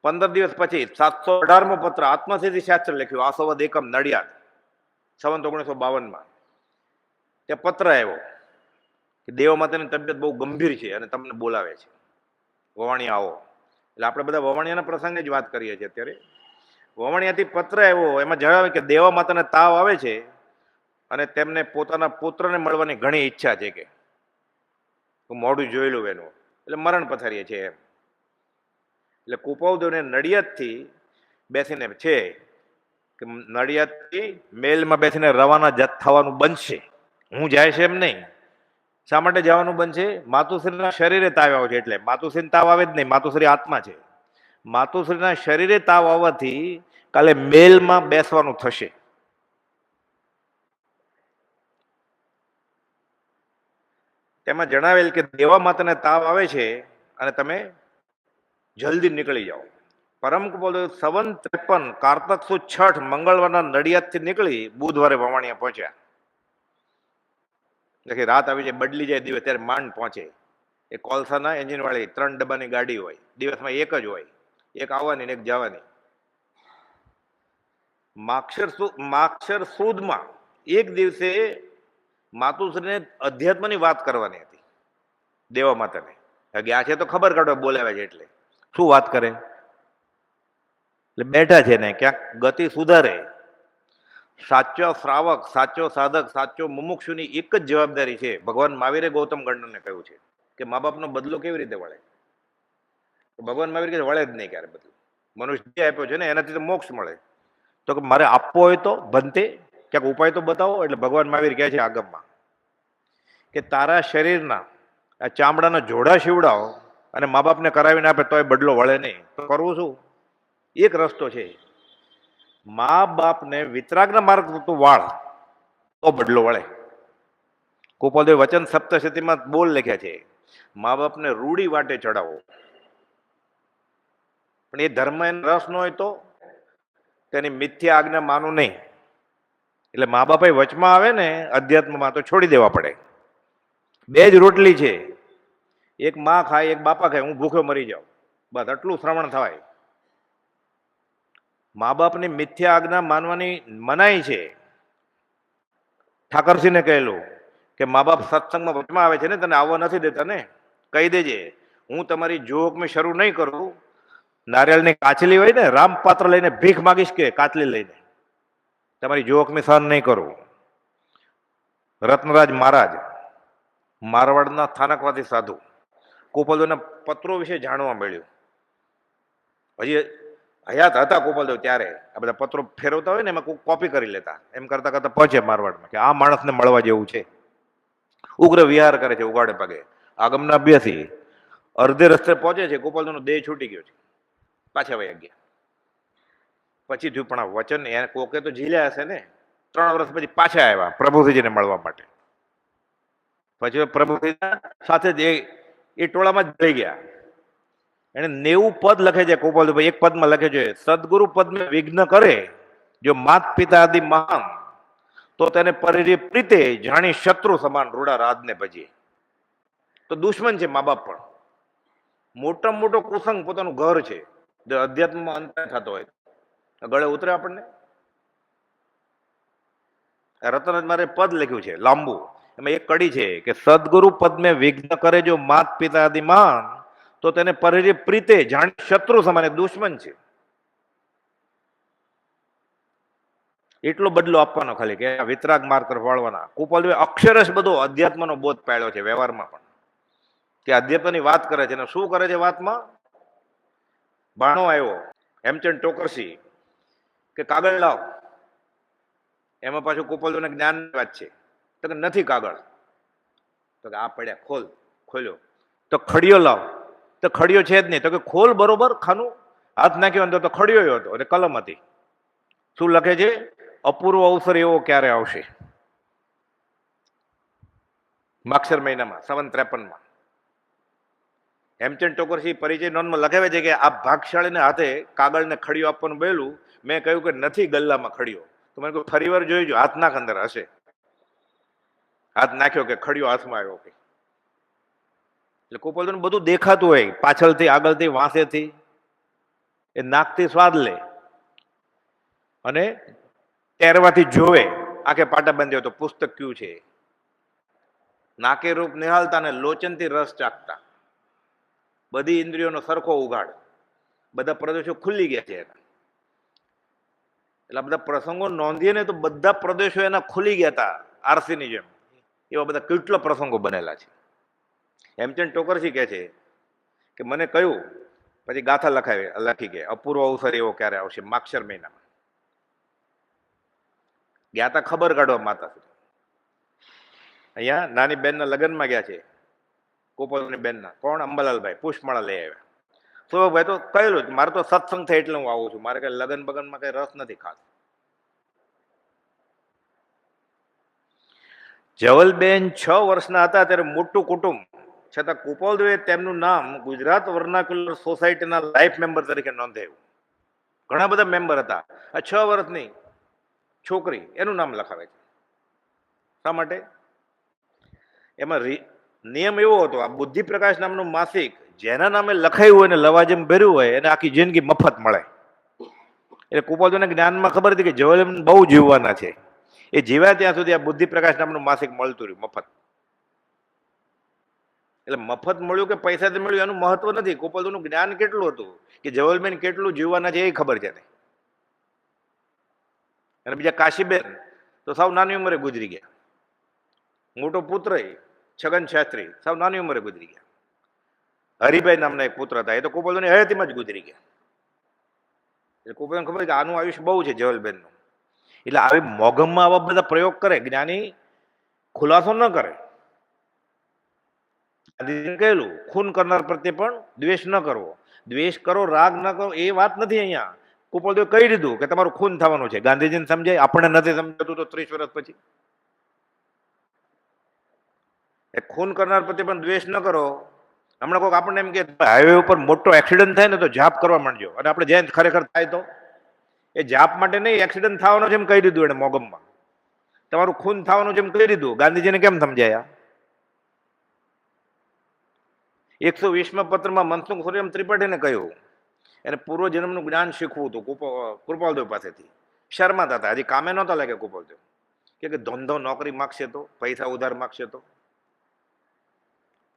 15 દિવસ પછી 718મો પત્ર આત્મસિદ્ધિ શાસ્ત્ર લખ્યું, આસોવદ એકમ નડિયાદ, સંવંત 1952માં. ત્યાં પત્ર આવ્યો કે દેવ માતાની તબિયત બહુ ગંભીર છે અને તમને બોલાવે છે, વવાણિયા આવો. એટલે આપણે બધા વવાણિયાના પ્રસંગે જ વાત કરીએ છીએ અત્યારે. વવાણિયાથી પત્ર આવ્યો, એમાં જણાવે કે દેવા માતાને તાવ આવે છે અને તેમને પોતાના પુત્રને મળવાની ઘણી ઈચ્છા છે, કે હું મોઢું જોયેલું એનું, એટલે મરણ પથારીએ છે એમ. એટલે કુપોલદેવને નડિયાદથી બેસીને છે કે નડિયાદથી મેલમાં બેસીને રવાના થવાનું બનશે. હું જાય છે એમ નહીં. શા માટે જવાનું બનશે? માતુશ્રીના શરીરે તાવ આવે છે, એટલે માતુશ્રીને તાવ આવે જ નહીં, માતુશ્રી આત્મા છે. માતુશ્રીના શરીરે તાવ આવવાથી કાલે મેલમાં બેસવાનું થશે. તેમાં જણાવેલ કે દેવા માતાને તાવ આવે છે અને તમે જલ્દી નીકળી જાઓ. પરમ કુપોલદેવ સંવંત 53 કારતક સુદ 6 મંગળવારના નડિયાદથી નીકળી બુધવારે વવાણિયા પહોંચ્યા. એટલે રાત આવી જાય, બદલી જાય દિવસ, ત્યારે માંડ પહોંચે. એ કોલસાના એન્જિન વાળી 3 ડબ્બાની ગાડી હોય, દિવસમાં એક જ હોય, એક આવવાની ને એક જવાની. માક્ષર સુદમાં એક દિવસે માતુશ્રીને અધ્યાત્મની વાત કરવાની હતી દેવા માતાને. ગયા છે તો ખબર કાઢો બોલાવે છે, એટલે શું વાત કરે? એટલે બેઠા છે ને ક્યાંક ગતિ સુધારે. સાચો શ્રાવક, સાચો સાધક, સાચો મુમુક્ષુની એક જ જવાબદારી છે. ભગવાન મહાવીરે ગૌતમ ગણને કહ્યું છે કે મા બાપનો બદલો કેવી રીતે વળે? ભગવાન મહાવીર કે વળે જ નહીં ક્યારે બદલો. મનુષ્ય જે આપ્યો છે ને એનાથી તો મોક્ષ મળે. તો કે મારે આપવો હોય તો બનતે ક્યાંક ઉપાય તો બતાવો. એટલે ભગવાન મહાવીર કહે છે આગમમાં કે તારા શરીરના આ ચામડાના જોડા શીવડાવો અને મા બાપને કરાવીને આપે તોય બદલો વળે નહીં. તો કરવું શું? એક રસ્તો છે, મા બાપને વિતરાગના માર્ગ તું વાળ તો બદલો વળે. કુપોલદેવ વચન સપ્તશતીમાં બોલ લખ્યા છે, મા બાપને રૂડી વાટે ચડાવો. પણ એ ધર્મ એનો રસ ન હોય તો તેની મિથ્યા આજ્ઞા માનું નહીં. એટલે મા બાપ વચમાં આવે ને અધ્યાત્મમાં તો છોડી દેવા પડે. 2 જ રોટલી છે, એક માં ખાય એક બાપા ખાય, હું ભૂખ્યો મરી જાઉં, બસ આટલું શ્રવણ થવાય. મા બાપની મિથ્યા આજ્ઞા માનવાની મનાઈ છે. ઠાકરસિંહને કહેલું કે મા બાપ સત્સંગમાં વચમાં આવે છે ને, તને આવવા નથી દેતા ને, કહી દેજે હું તમારી જોગમાં શરૂ નહીં કરું. નારિયેળની કાચલી હોય ને, રામપાત્ર લઈને ભીખ માગીશ કે કાચલી લઈને, તમારી જોગમાં સહન નહીં કરું. રત્નરાજ મહારાજ મારવાડના સ્થાનકવાદી સાધુ, કુપોલદેવના પત્રો વિશે જાણવા મળ્યું. હજી હયાત હતા કુપોલદેવ ત્યારે આ બધા પત્રો ફેરવતા હોય ને એમાં કોપી કરી લેતા. એમ કરતા કરતા પહોંચે મારવાડમાં કે આ માણસને મળવા જેવું છે. ઉગ્ર વિહાર કરે છે ઉગાડે પગે, આગમના અભ્યાસી. અડધે રસ્તે પહોંચે છે, કુપોલદેવનો દેહ છૂટી ગયો છે, પાછા વયા ગયા. પછી થયું પણ આ વચન એને કોકે તો ઝીલ્યા હશે ને. 3 વર્ષ પછી પાછા આવ્યા પ્રભુજીને મળવા માટે. પછી પ્રભુજીના સાથે જ એ ટોળામાં જ રહી ગયા. એને 90 પદ લખે છે કુપોલદેવ. એક પદમાં લખે છે, સદગુરુ પદને વિઘ્ન કરે જો માત પિતા આદિ મહાન, તો તેને પરિપ્રીતે જાણી શત્રુ સમાન રૂડા રાજને ભજીએ. તો દુશ્મન છે મા બાપ પણ. મોટામાં મોટો કુસંગ પોતાનું ઘર છે. જો અધ્યાત્મમાં અંતર થતો હોય ગળે ઉતરે આપણને. રતન મારે પદ લખ્યું છે લાંબુ, એમાં એક કડી છે કે સદગુરુ પદને વિઘ્ન કરે જો માત પિતા આદિ મહાન, તો તેને પરિપ્રીતે જાણી શત્રુ સમાન, દુશ્મન છે. એટલો બદલો આપવાનો ખાલી કે વિતરાગ માર્ગ તરફ વાળવાના. કુપોલદેવે અક્ષરશ બધો અધ્યાત્મનો બોધ પાડ્યો છે વ્યવહારમાં પણ, કે અધ્યાત્મની વાત કરે છે. અને શું કરે છે વાતમાં? બાણો આવ્યો હેમચંદ ટોકરસી કે કાગળ લાવ, એમાં પાછું ગોપાલદેવને જ્ઞાનની વાત છે. તો કે નથી કાગળ. તો કે આ પડ્યા, ખોલ. ખોલ્યો તો ખડિયો લાવ. તો ખડિયો છે જ નહીં. તો કે ખોલ બરોબર ખાનું. હાથ નાખ્યો અંદર તો ખડિયો હતો અને કલમ હતી. શું લખે છે? અપૂર્વ અવસર એવો ક્યારે આવશે. માક્ષર મહિનામાં 753માં હેમચંદ ટોકરસી પરિચય નોંધમાં લખાવે છે કે આ ભાગશાળીને હાથે કાગળને ખડિયો આપવાનું બોલું. મેં કહ્યું કે નથી ગલ્લામાં ખડિયો. તો મને કહ્યું ફરી વાર જોઈજો, હાથ નાખ અંદર હશે. હાથ નાખ્યો કે ખડિયો હાથમાં આવ્યો. કે એટલે ગોપાલદેવને બધું દેખાતું હોય, પાછળથી, આગળથી, વાંસેથી. એ નાકથી સ્વાદ લે અને ટેરવાથી જોવે. આંખે પાટા બાંધ્યો તો પુસ્તક કયું છે. નાકે રૂપ નિહાળતા ને લોચનથી રસ ચાખતા. બધી ઇન્દ્રિયોનો સરખો ઉઘાડ. બધા પ્રદેશો ખુલ્લી ગયા છે એના. એટલે બધા પ્રસંગો નોંધીએ ને તો બધા પ્રદેશો એના ખુલી ગયા હતા આરસીની જેમ. એવા બધા કેટલા પ્રસંગો બનેલા છે. હેમચંદ ટોકરસી કહે છે કે મને કહ્યું, પછી ગાથા લખી કે અપૂર્વ અવસર એવો ક્યારે આવશે. માક્ષર મહિનામાં ગયા હતા ખબર કાઢવા માતા સુધી. અહીંયા નાની બેનના લગ્નમાં ગયા છે, ગોપાલની બેનના. કોણ? અંબાલાલભાઈ પુષ્પમાળા લઈ આવ્યા. સુભાભાઈ તો કહેલું મારે તો સત્સંગ થાય એટલે હું આવું છું, મારે કઈ લગ્ન બગનમાં કઈ રસ નથી ખાસ. જવલબેન 6 વર્ષના હતા ત્યારે મોટું કુટુંબ છતાં ગોપાલદેવે તેમનું નામ ગુજરાત વર્નાક્યુલર સોસાયટીના લાઈફ મેમ્બર તરીકે નોંધાયું. ઘણા બધા મેમ્બર હતા. આ 6 વર્ષની છોકરી એનું નામ લખાવે છે. શા માટે? એમાં નિયમ એવો હતો, આ બુદ્ધિ પ્રકાશ નામનું માસિક જેના નામે લખાયું હોય ને લવાજમ ભર્યું હોય એને આખી જિંદગી મફત મળે. એટલે ગોપાલદેવને જ્ઞાનમાં ખબર હતી કે જવલબેન બહુ જીવવાના છે. એ જીવ્યા ત્યાં સુધી આ બુદ્ધિ પ્રકાશ નામનું માસિક મળતું રહ્યું મફત. એટલે મફત મળ્યું કે પૈસાથી મળ્યું એનું મહત્વ નથી. ગોપાલદેવનું જ્ઞાન કેટલું હતું કે જવલબેન કેટલું જીવવાના છે એ ખબર છે. અને બીજા કાશીબેન તો સાવ નાની ઉંમરે ગુજરી ગયા. મોટો પુત્ર છગન શાસ્ત્રી સાવ નાની ઉંમરે ગુજરી ગયા. હરિભાઈ નામના એક પુત્ર હતા, એ તો ગોપાલદેવની હયાતીમાં જ ગુજરી ગયા. એટલે ગોપાલદેવને ખબર કે આનું આયુષ્ય બહુ છે જવલબેનનું. એટલે આવી મોગમમાં આવા બધા પ્રયોગ કરે, જ્ઞાની ખુલાસો ન કરે. કહેલું ખૂન કરનાર પ્રત્યે પણ દ્વેષ ન કરવો. દ્વેષ કરો, રાગ ન કરો, એ વાત નથી. અહીંયા ગોપાલદેવ કહી દીધું કે તમારું ખૂન થવાનું છે. ગાંધીજીને સમજાય, આપણને નથી સમજાતું તો 30 વર્ષ પછી. એ ખૂન કરનાર પ્રત્યે પણ દ્વેષ ન કરો. હમણાં કોઈક આપણને એમ કે હાઈવે ઉપર મોટો એક્સિડન્ટ થાય ને તો જાપ કરવા માંડજો, અને આપણે જ્યાં ખરેખર થાય તો એ જાપ માટે નહીં, એક્સિડન્ટ થવાનો છે એમ કહી દીધું એને મોગમમાં. તમારું ખૂન થવાનું છે એમ કહી દીધું. ગાંધીજીને કેમ સમજાયા? 120માં પત્રમાં મનસુખ સુરિયમ ત્રિપાઠીને કહ્યું એને પૂર્વજન્મનું જ્ઞાન શીખવું હતું કૃપાલદેવ પાસેથી. શર્માતા હતા, હજી કામે નહોતા લાગે ગોપાલદેવ. કે ધંધો નોકરી માગશે તો, પૈસા ઉધાર માગશે તો.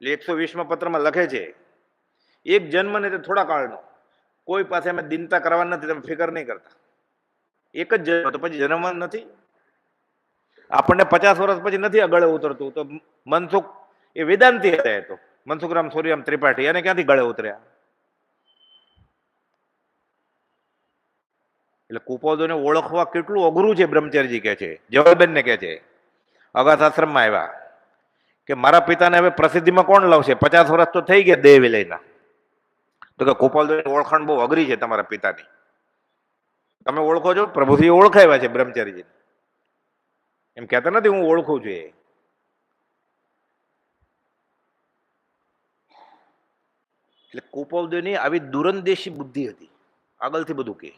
એટલે 120માં પત્રમાં લખે છે, એક જન્મ ને તે થોડા કાળનો, કોઈ પાસે અમે દિનતા કરવા નથી, તમે ફિકર નહીં કરતા. એક જ જન્મ તો પછી જન્મવા નથી. આપણને 50 વર્ષ પછી નથી ગળે ઉતરતું. તો મનસુખ એ વેદાંતી હતા. એ તો મનસુખરામ સુરિયમ ત્રિપાઠી, એને ક્યાંથી ગળે ઉતર્યા? એટલે ગોપાલદેવને ઓળખવા કેટલું અઘરું છે. બ્રહ્મચારીજી કહે છે, જવલબેનને કહે છે, અગાધ આશ્રમમાં આવ્યા કે મારા પિતાને હવે પ્રસિદ્ધિમાં કોણ લાવશે? 50 વર્ષ તો થઈ ગયા દેહ વિલયના. તો કે ગોપાલદેવની ઓળખાણ બહુ અઘરી છે તમારા પિતાની. તમે ઓળખો છો? પ્રભુજી ઓળખાવ્યા છે બ્રહ્મચારીજી. એમ કહેતા નથી હું ઓળખું છું. એટલે ગોપાલદેવની આવી દુરંદેશી બુદ્ધિ હતી. આગળથી બધું કે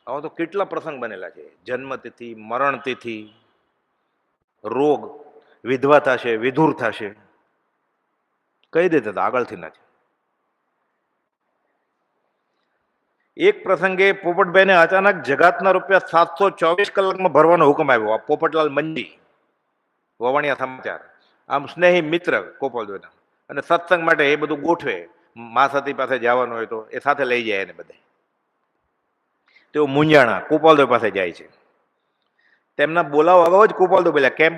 આવા તો કેટલા પ્રસંગ બનેલા છે. જન્મતિથિ, મરણતિથિ, રોગ, વિધવા થશે, વિધુર થશે, કહી દેતા હતા આગળથી ના છે. એક પ્રસંગે પોપટભાઈને અચાનક જગાતના રૂપિયા 724 કલાકમાં ભરવાનો હુકમ આવ્યો. આ પોપટલાલ મંજી, વવાણિયા સમાચાર. આમ સ્નેહી મિત્ર ગોપાલદેવના, અને સત્સંગ માટે એ બધું ગોઠવે. મા સતી પાસે જવાનું હોય તો એ સાથે લઈ જાય એને બધે. તેઓ મૂંઝાણા ગોપાલદેવ પાસે જાય છે. તેમના બોલાવો અગાઉ જ ગોપાલદેવ બોલ્યા, કેમ?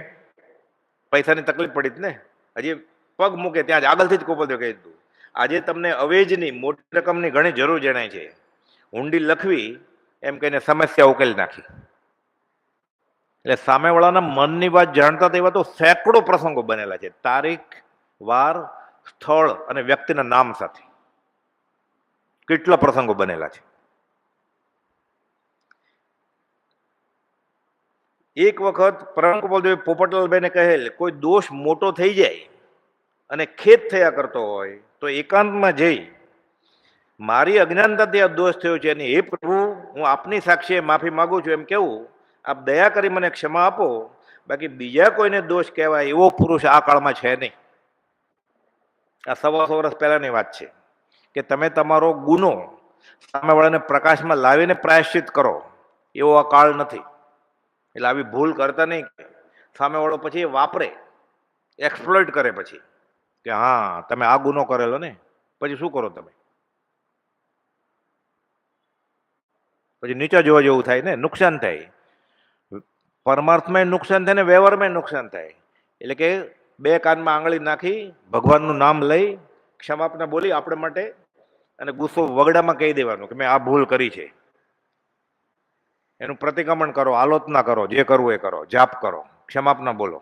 પૈસાની તકલીફ પડી જ ને. હજી પગ મૂકે ત્યાં જ આગળથી જ ગોપાલદેવ કહી દીધું, આજે તમને અવેજની મોટી રકમની ઘણી જરૂર જણાય છે. હુંડી લખવી એમ કહીને સમસ્યા ઉકેલી નાખી. એટલે સામેવાળાના મનની વાત જાણતા તેવા તો સેંકડો પ્રસંગો બનેલા છે, તારીખ, વાર, સ્થળ અને વ્યક્તિના નામ સાથે કેટલા પ્રસંગો બનેલા છે. એક વખત પરમ કૃપાલદેવ પોપટલાલભાઈને કહેલ, કોઈ દોષ મોટો થઈ જાય અને ખેદ થયા કરતો હોય તો એકાંતમાં જઈ મારી અજ્ઞાનતાથી આ દોષ થયો છે અને હે પ્રભુ, હું આપની સાક્ષીએ માફી માંગુ છું એમ કેવું, આપ દયા કરી મને ક્ષમા આપો, બાકી બીજા કોઈને દોષ કહેવાય એવો પુરુષ આ કાળમાં છે નહીં. આ 125 વર્ષ પહેલાની વાત છે કે તમે તમારો ગુનો સામેવાળાને પ્રકાશમાં લાવીને પ્રાયશ્ચિત કરો, એવો આ કાળ નથી. એટલે આવી ભૂલ કરતા નહીં. સામેવાળો પછી વાપરે, એક્સપ્લોઇટ કરે પછી કે હા તમે આ ગુનો કરેલો ને, પછી શું કરો તમે? પછી નીચા જોવા જેવું થાય ને, નુકસાન થાય. પરમાર્થમાં નુકસાન થાય ને વ્યવહારમાં નુકસાન થાય. એટલે કે બે કાનમાં આંગળી નાખી ભગવાનનું નામ લઈ ક્ષમાપના બોલી આપણે માટે અને ગુસ્સો વગડામાં કહી દેવાનું કે મેં આ ભૂલ કરી છે. એનું પ્રતિક્રમણ કરો, આલોચના કરો, જે કરવું એ કરો, જાપ કરો, ક્ષમાપના બોલો.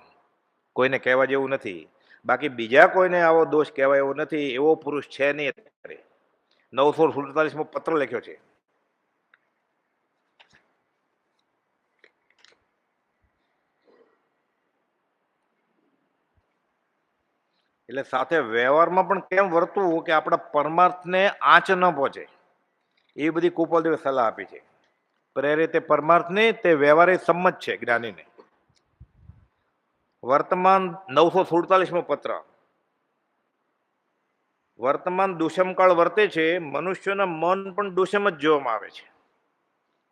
કોઈને કહેવા જેવું નથી. બાકી બીજા કોઈને આવો દોષ કહેવાય એવો નથી, એવો પુરુષ છે નહીં. 947 પત્ર લખ્યો છે. એટલે સાથે વ્યવહારમાં પણ કેમ વર્તવું કે આપણા પરમાર્થને આંચ ન પહોંચે, એ બધી કૃપાલદેવે સલાહ આપી છે. પ્રેરિત પરમાર્થને તે વ્યવહારે સંમત છે જ્ઞાનીને. વર્તમાન 947 પત્ર. વર્તમાન દુષ્મકાળ વર્તે છે, મનુષ્યના મન પણ દુષ્મ જ જોવામાં આવે છે.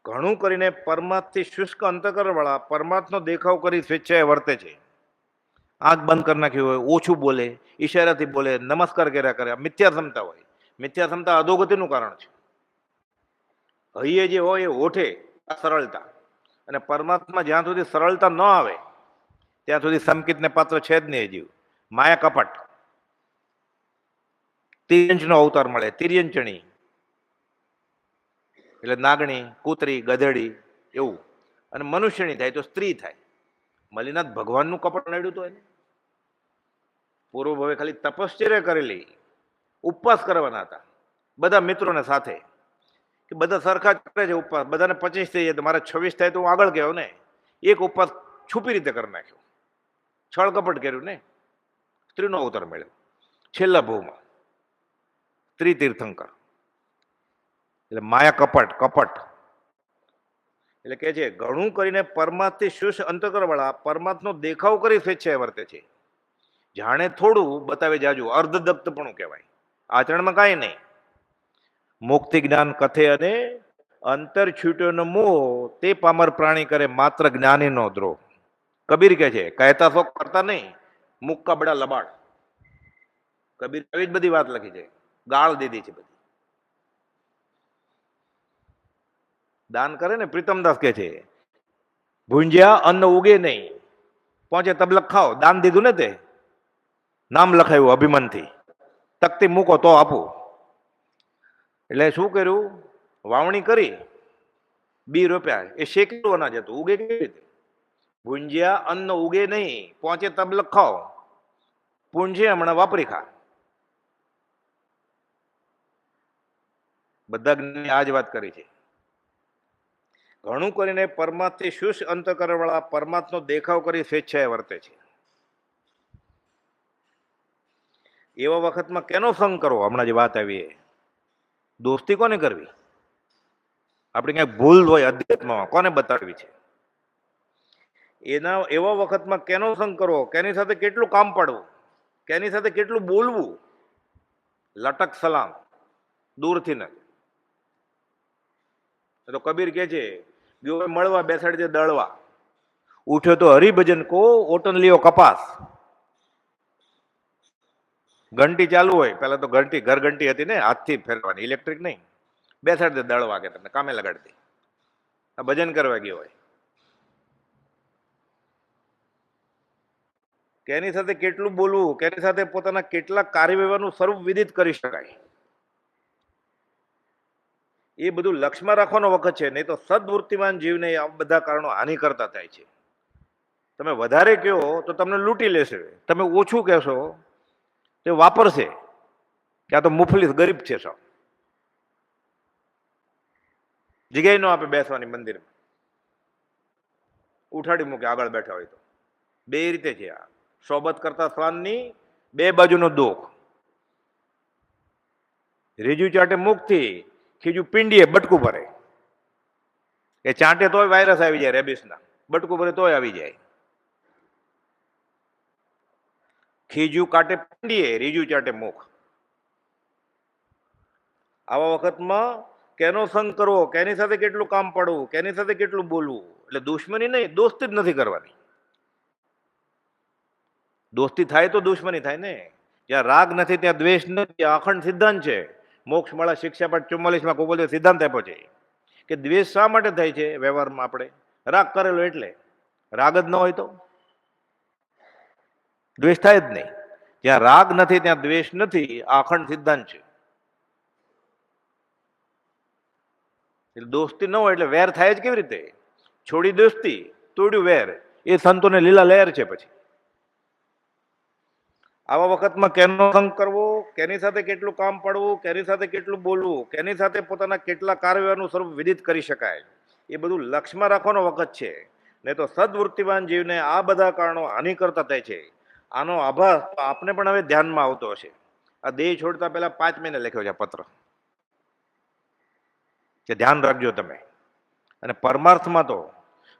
ઘણું કરીને પરમાર્થથી શુષ્ક અંતકરણ વાળા પરમાર્થનો દેખાવ કરી સ્વેચ્છાએ વર્તે છે. આંખ બંધ કરી નાખી હોય, ઓછું બોલે, ઈશારાથી બોલે, નમસ્કાર કર્યા કરે, મિથ્યા ક્ષમતા હોય. મિથ્યા ક્ષમતા અધોગતિનું કારણ છે. હૈયે જે હોય એ ઓઠે આ સરળતા, અને પરમાત્મા જ્યાં સુધી સરળતા ન આવે ત્યાં સુધી સંકિતને પાત્ર છે જ નહીં. જીવ માયા કપટ, તિર્યંચનો અવતાર મળે, તિર્યંચણી એટલે નાગણી, કૂતરી, ગધેડી એવું, અને મનુષ્યની થાય તો સ્ત્રી થાય. મલિનાથ ભગવાનનું કપટ નડ્યું તો એને પૂર્વ ભવે ખાલી તપશ્ચર્યા કરેલી, ઉપવાસ કરવાના હતા બધા મિત્રોને સાથે, કે બધા સરખા જ કરે છે ઉપવાસ, બધાને 25 થઈ જાય તો મારે 26 થાય તો હું આગળ ગયો ને. એક ઉપવાસ છુપી રીતે કરી નાખ્યો, છળ કપટ કર્યું ને, સ્ત્રીનો અવતાર મળ્યો છેલ્લા ભવમાં, સ્ત્રી તીર્થંકર. એટલે માયા કપટ, કપટ એટલે કે છે ઘણું કરીને પરમાર્થથી શુષ્ક અંતકરણ વાળા પરમાર્થનો દેખાવ કરી સ્વેચ્છાએ વર્તે છે. જાણે થોડું બતાવે જાજુ, અર્ધદક્તપણું કહેવાય. આચરણમાં કાંઈ નહીં. મુક્તિ જ્ઞાન કથે અને અંતર છૂટ્યોનો મોહ, તે પામર પ્રાણી કરે માત્ર જ્ઞાનીનો દ્રોહ. કબીર કહે છે કહેતા શોખ કરતા નહીં, મુક્કા બડા લબાડ. કબીર આવી જ બધી વાત લખી છે, ગાળ દીધી છે બધી. દાન કરે ને, પ્રીતમદાસ કહે છે ભૂંજ્યા અન્ન ઉગે નહીં, પહોંચે તબલક ખાઓ. દાન દીધું ને, તે નામ લખાયું અભિમાનથી, તકતી મૂકો તો આપું. એટલે શું કર્યું? વાવણી કરી, બી રોપ્યા, એ શેકેલું અનાજ હતું, ઉગે કેવી રીતે? ભૂંજ્યા અન્ન ઉગે નહીં, પહોંચે તબલક ખાઓ. પૂંજે હમણાં વાપરી ખા. બધા જ્ઞાની આ જ વાત કરી છે. ઘણું કરીને પરમાર્થથી શુષ્ક અંતકરણ વાળા પરમાત્મનો દેખાવ કરી સ્વેચ્છાએ વર્તે છે. એવા વખતમાં કેનો સંગ કરવો? હમણાં જે વાત આવી એ દોસ્તી કોને કરવી? આપણે ક્યાંક ભૂલ હોય અધ્યાત્મમાં કોને બતાડવી છે? એવા વખતમાં કેનો સંગ કરવો? કેની સાથે કેટલું કામ પાડવું? કેની સાથે કેટલું બોલવું? લટક સલામ, દૂરથી ન. તો કબીર કહે છે ગયો મળવા બેસાડી દે દળવા, ઉઠ્યો તો હરિભજન કો ઓટન લિયો કપાસ. ઘંટી ચાલુ હોય, પેલા તો ઘંટી ઘર ઘંટી હતી ને, હાથથી ફેરવાની, ઇલેક્ટ્રિક નહીં. બેસાડી દે દળવા, કે તમને કામે લગાડી દે. આ ભજન કરવા ગયો હોય. કેની સાથે કેટલું બોલવું, કેની સાથે પોતાના કેટલા કાર્ય વ્યવહારનું સ્વરૂપ વિદિત કરી શકાય, એ બધું લક્ષમાં રાખવાનો વખત છે. નહીં તો સદવૃત્તિમાન જીવને આ બધા કારણો હાનિ કરતા થાય છે. તમે વધારે કહો તો તમને લૂંટી લેશે, તમે ઓછું કહેશો તે વાપરશે કે આ તો મુફલીસ ગરીબ છે સૌ, જગ્યાએ ન આપે બેસવાની મંદિરમાં, ઉઠાડી મૂકે આગળ બેઠા હોય તો. બે રીતે છે આ સોબત કરતા શ્વાનની બે બાજુનો દુઃખ. રીજુ ચાટે મુખથી, ખીજુ પિંડીએ બટકું ભરે. એ ચાટે તોય વાયરસ આવી જાય રેબિસના, બટકું ભરે તોય આવી જાય. ખીજુ કાટે પિંડીએ, રીજુ ચાટે મુખ. આવા વખતમાં કેનો સંગ કરવો, કેની સાથે કેટલું કામ પડવું, કેની સાથે કેટલું બોલવું, એટલે દુશ્મની નહીં, દોસ્તી જ નથી કરવાની. દોસ્તી થાય તો દુશ્મની થાય ને. જ્યાં રાગ નથી ત્યાં દ્વેષ નથી, અખંડ સિદ્ધાંત છે. મોક્ષમાળા શિક્ષાપાઠ 44માં ગોપાલ સિદ્ધાંત આપ્યો છે કે દ્વેષ શા માટે થાય છે વ્યવહારમાં. આપણે રાગ કરેલો એટલે, રાગ જ ન હોય તો દ્વેષ થાય જ નહીં. જ્યાં રાગ નથી ત્યાં દ્વેષ નથી, આ અખંડ સિદ્ધાંત છે. એટલે દોસ્તી ન હોય એટલે વેર થાય જ કેવી રીતે? છોડી દોસ્તી, તોડ્યું વેર, એ સંતોને લીલા લહેર છે. પછી આવા વખતમાં કેનો સંગ કરવો, કેની સાથે કેટલું કામ પડવું, કેની સાથે કેટલું બોલવું, કેની સાથે પોતાના કેટલા કાર્યોનું સ્વરૂપ વિદિત કરી શકાય, એ બધું લક્ષ્યમાં રાખવાનો વખત છે. નહીં તો સદવૃત્તિવાન જીવને આ બધા કારણો હાનિ કરતા થાય છે. આનો આભાસ આપને પણ હવે ધ્યાનમાં આવતો હશે. આ દેહ છોડતા પહેલા 5 મહિને લખ્યો છે પત્ર કે ધ્યાન રાખજો તમે. અને પરમાર્થમાં તો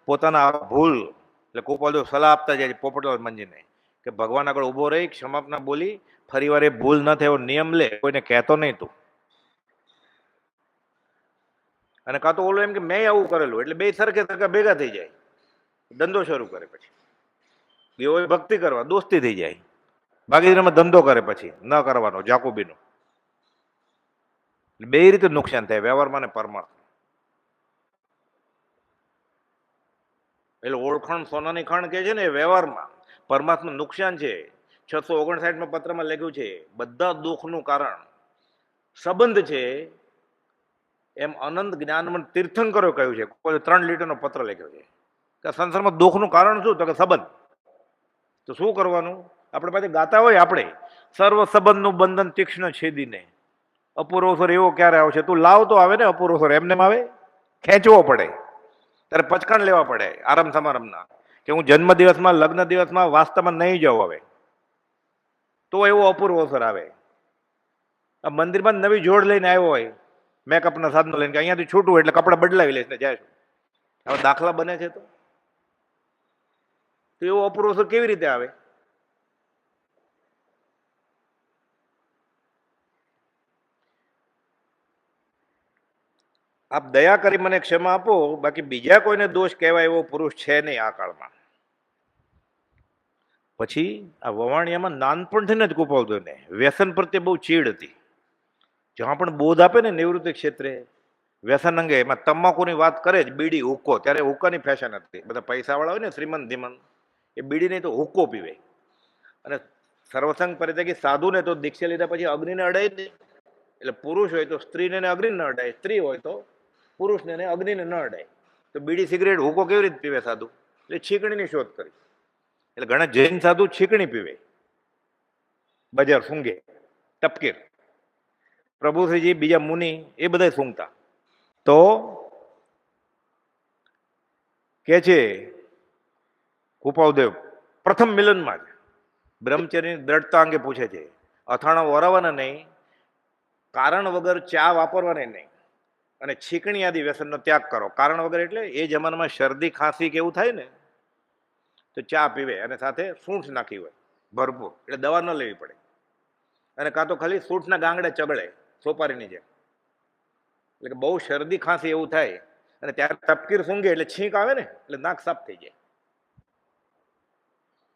પોતાના ભૂલ એટલે ગોપાલદેવ સલાહ આપતા જાય છે પોપટલાલ મંજીને કે ભગવાન આગળ ઊભો રહી ક્ષમાપના બોલી ફરી વાર એ ભૂલ ન થાય એવો નિયમ લે, કોઈને કહેતો નહીં તું. અને કાં તો ઓલો એમ કે મેં આવું કરેલું, એટલે બે સરખે સરખા ભેગા થઈ જાય, ધંધો શરૂ કરે. પછી બેઓ ભક્તિ કરવા દોસ્તી થઈ જાય, ભાગીદારીમાં ધંધો કરે પછી ન કરવાનો જાકુબીનો. બે રીતે નુકસાન થાય વ્યવહારમાં ને પરમાર્થ. એટલે ઓળખાણ સોનાની ખાણ કે છે ને એ વ્યવહારમાં, પરમાત્મા નુકસાન છે. 659માં પત્રમાં લખ્યું છે બધા દુઃખનું કારણ સંબંધ છે. એમ અનંત જ્ઞાનમંત તીર્થંકરો કહ્યું છે. કોઈ 3 લીટરનો પત્ર લખ્યો છે કે સંસારમાં દુઃખનું કારણ શું? તો કે સંબંધ. તો શું કરવાનું? આપણે પાસે ગાતા હોય આપણે, સર્વ સંબંધનું બંધન તીક્ષ્ણ છેદીને, અપૂર્વસર એવો ક્યારે આવશે? તું લાવ તો આવે ને અપૂર્વસર, એમને આવે? ખેંચવો પડે, ત્યારે પચકાણ લેવા પડે આરામ સમારંભના કે હું જન્મ દિવસમાં લગ્ન દિવસમાં વાસ્તવમાં નહીં જાઉં હવે, તો એવો અપૂર્વ અવસર આવે. આ મંદિરમાં નવી જોડ લઈને આવ્યો હોય, મેકઅપના સાધનો લઈને કે અહીંયાથી છૂટું એટલે કપડાં બદલાવી લઈશ ને જાય છું, હવે દાખલા બને છે. તો એવો અપૂર્વ અવસર કેવી રીતે આવે? આપ દયા કરી મને ક્ષમા આપો, બાકી બીજા કોઈને દોષ કહેવાય એવો પુરુષ છે નહીં આ કાળમાં. પછી આ વવાણિયામાં નાનપણથી જ ગોપાલદેવને વ્યસન પ્રત્યે બહુ ચીડ હતી. જ્યાં પણ બોધ આપે ને નિવૃત્તિ ક્ષેત્રે વ્યસન અંગે, એમાં તમાકુની વાત કરે જ, બીડી હુક્કો. ત્યારે હુક્કાની ફેશન હતી, બધા પૈસાવાળા હોય ને શ્રીમંત ધીમંત, એ બીડી નહીં તો હુક્કો પીવે. અને સર્વસંગ પરિત્યાગી સાધુને તો દીક્ષા લીધા પછી અગ્નિને અડાય જ નહીં. એટલે પુરુષ હોય તો સ્ત્રીને અગ્નિને ન અડાય, સ્ત્રી હોય તો પુરુષને અગ્નિને ન અડાય. તો બીડી સિગરેટ હુક્કો કેવી રીતે પીવે સાધુ? એટલે છીકણીની શોધ કરી. એટલે ઘણા જૈન સાધુ છીકણી પીવે, બજાર સૂંઘે, ટપકીર. પ્રભુશ્રીજી બીજા મુનિ એ બધા સૂંઘતા. તો કે છે ગોપાલદેવ પ્રથમ મિલનમાં જ બ્રહ્મચર્યની દ્રઢતા અંગે પૂછે છે. અથાણા વરાવવાના નહીં, કારણ વગર ચા વાપરવાની નહીં, અને છીકણી આદિ વ્યસનનો ત્યાગ કરો. કારણ વગર એટલે એ જમાનામાં શરદી ખાંસી કે એવું થાય ને તો ચા પીવે અને સાથે સૂંઠ નાખી હોય ભરપૂર, એટલે દવા ન લેવી પડે. અને કાં તો ખાલી સૂંઠના ગાંગડે ચગળે સોપારીની જેમ. એટલે કે બહુ શરદી ખાંસી એવું થાય અને ત્યારે તપકીર સૂંઘે એટલે છીંક આવે ને, એટલે નાક સાફ થઈ જાય.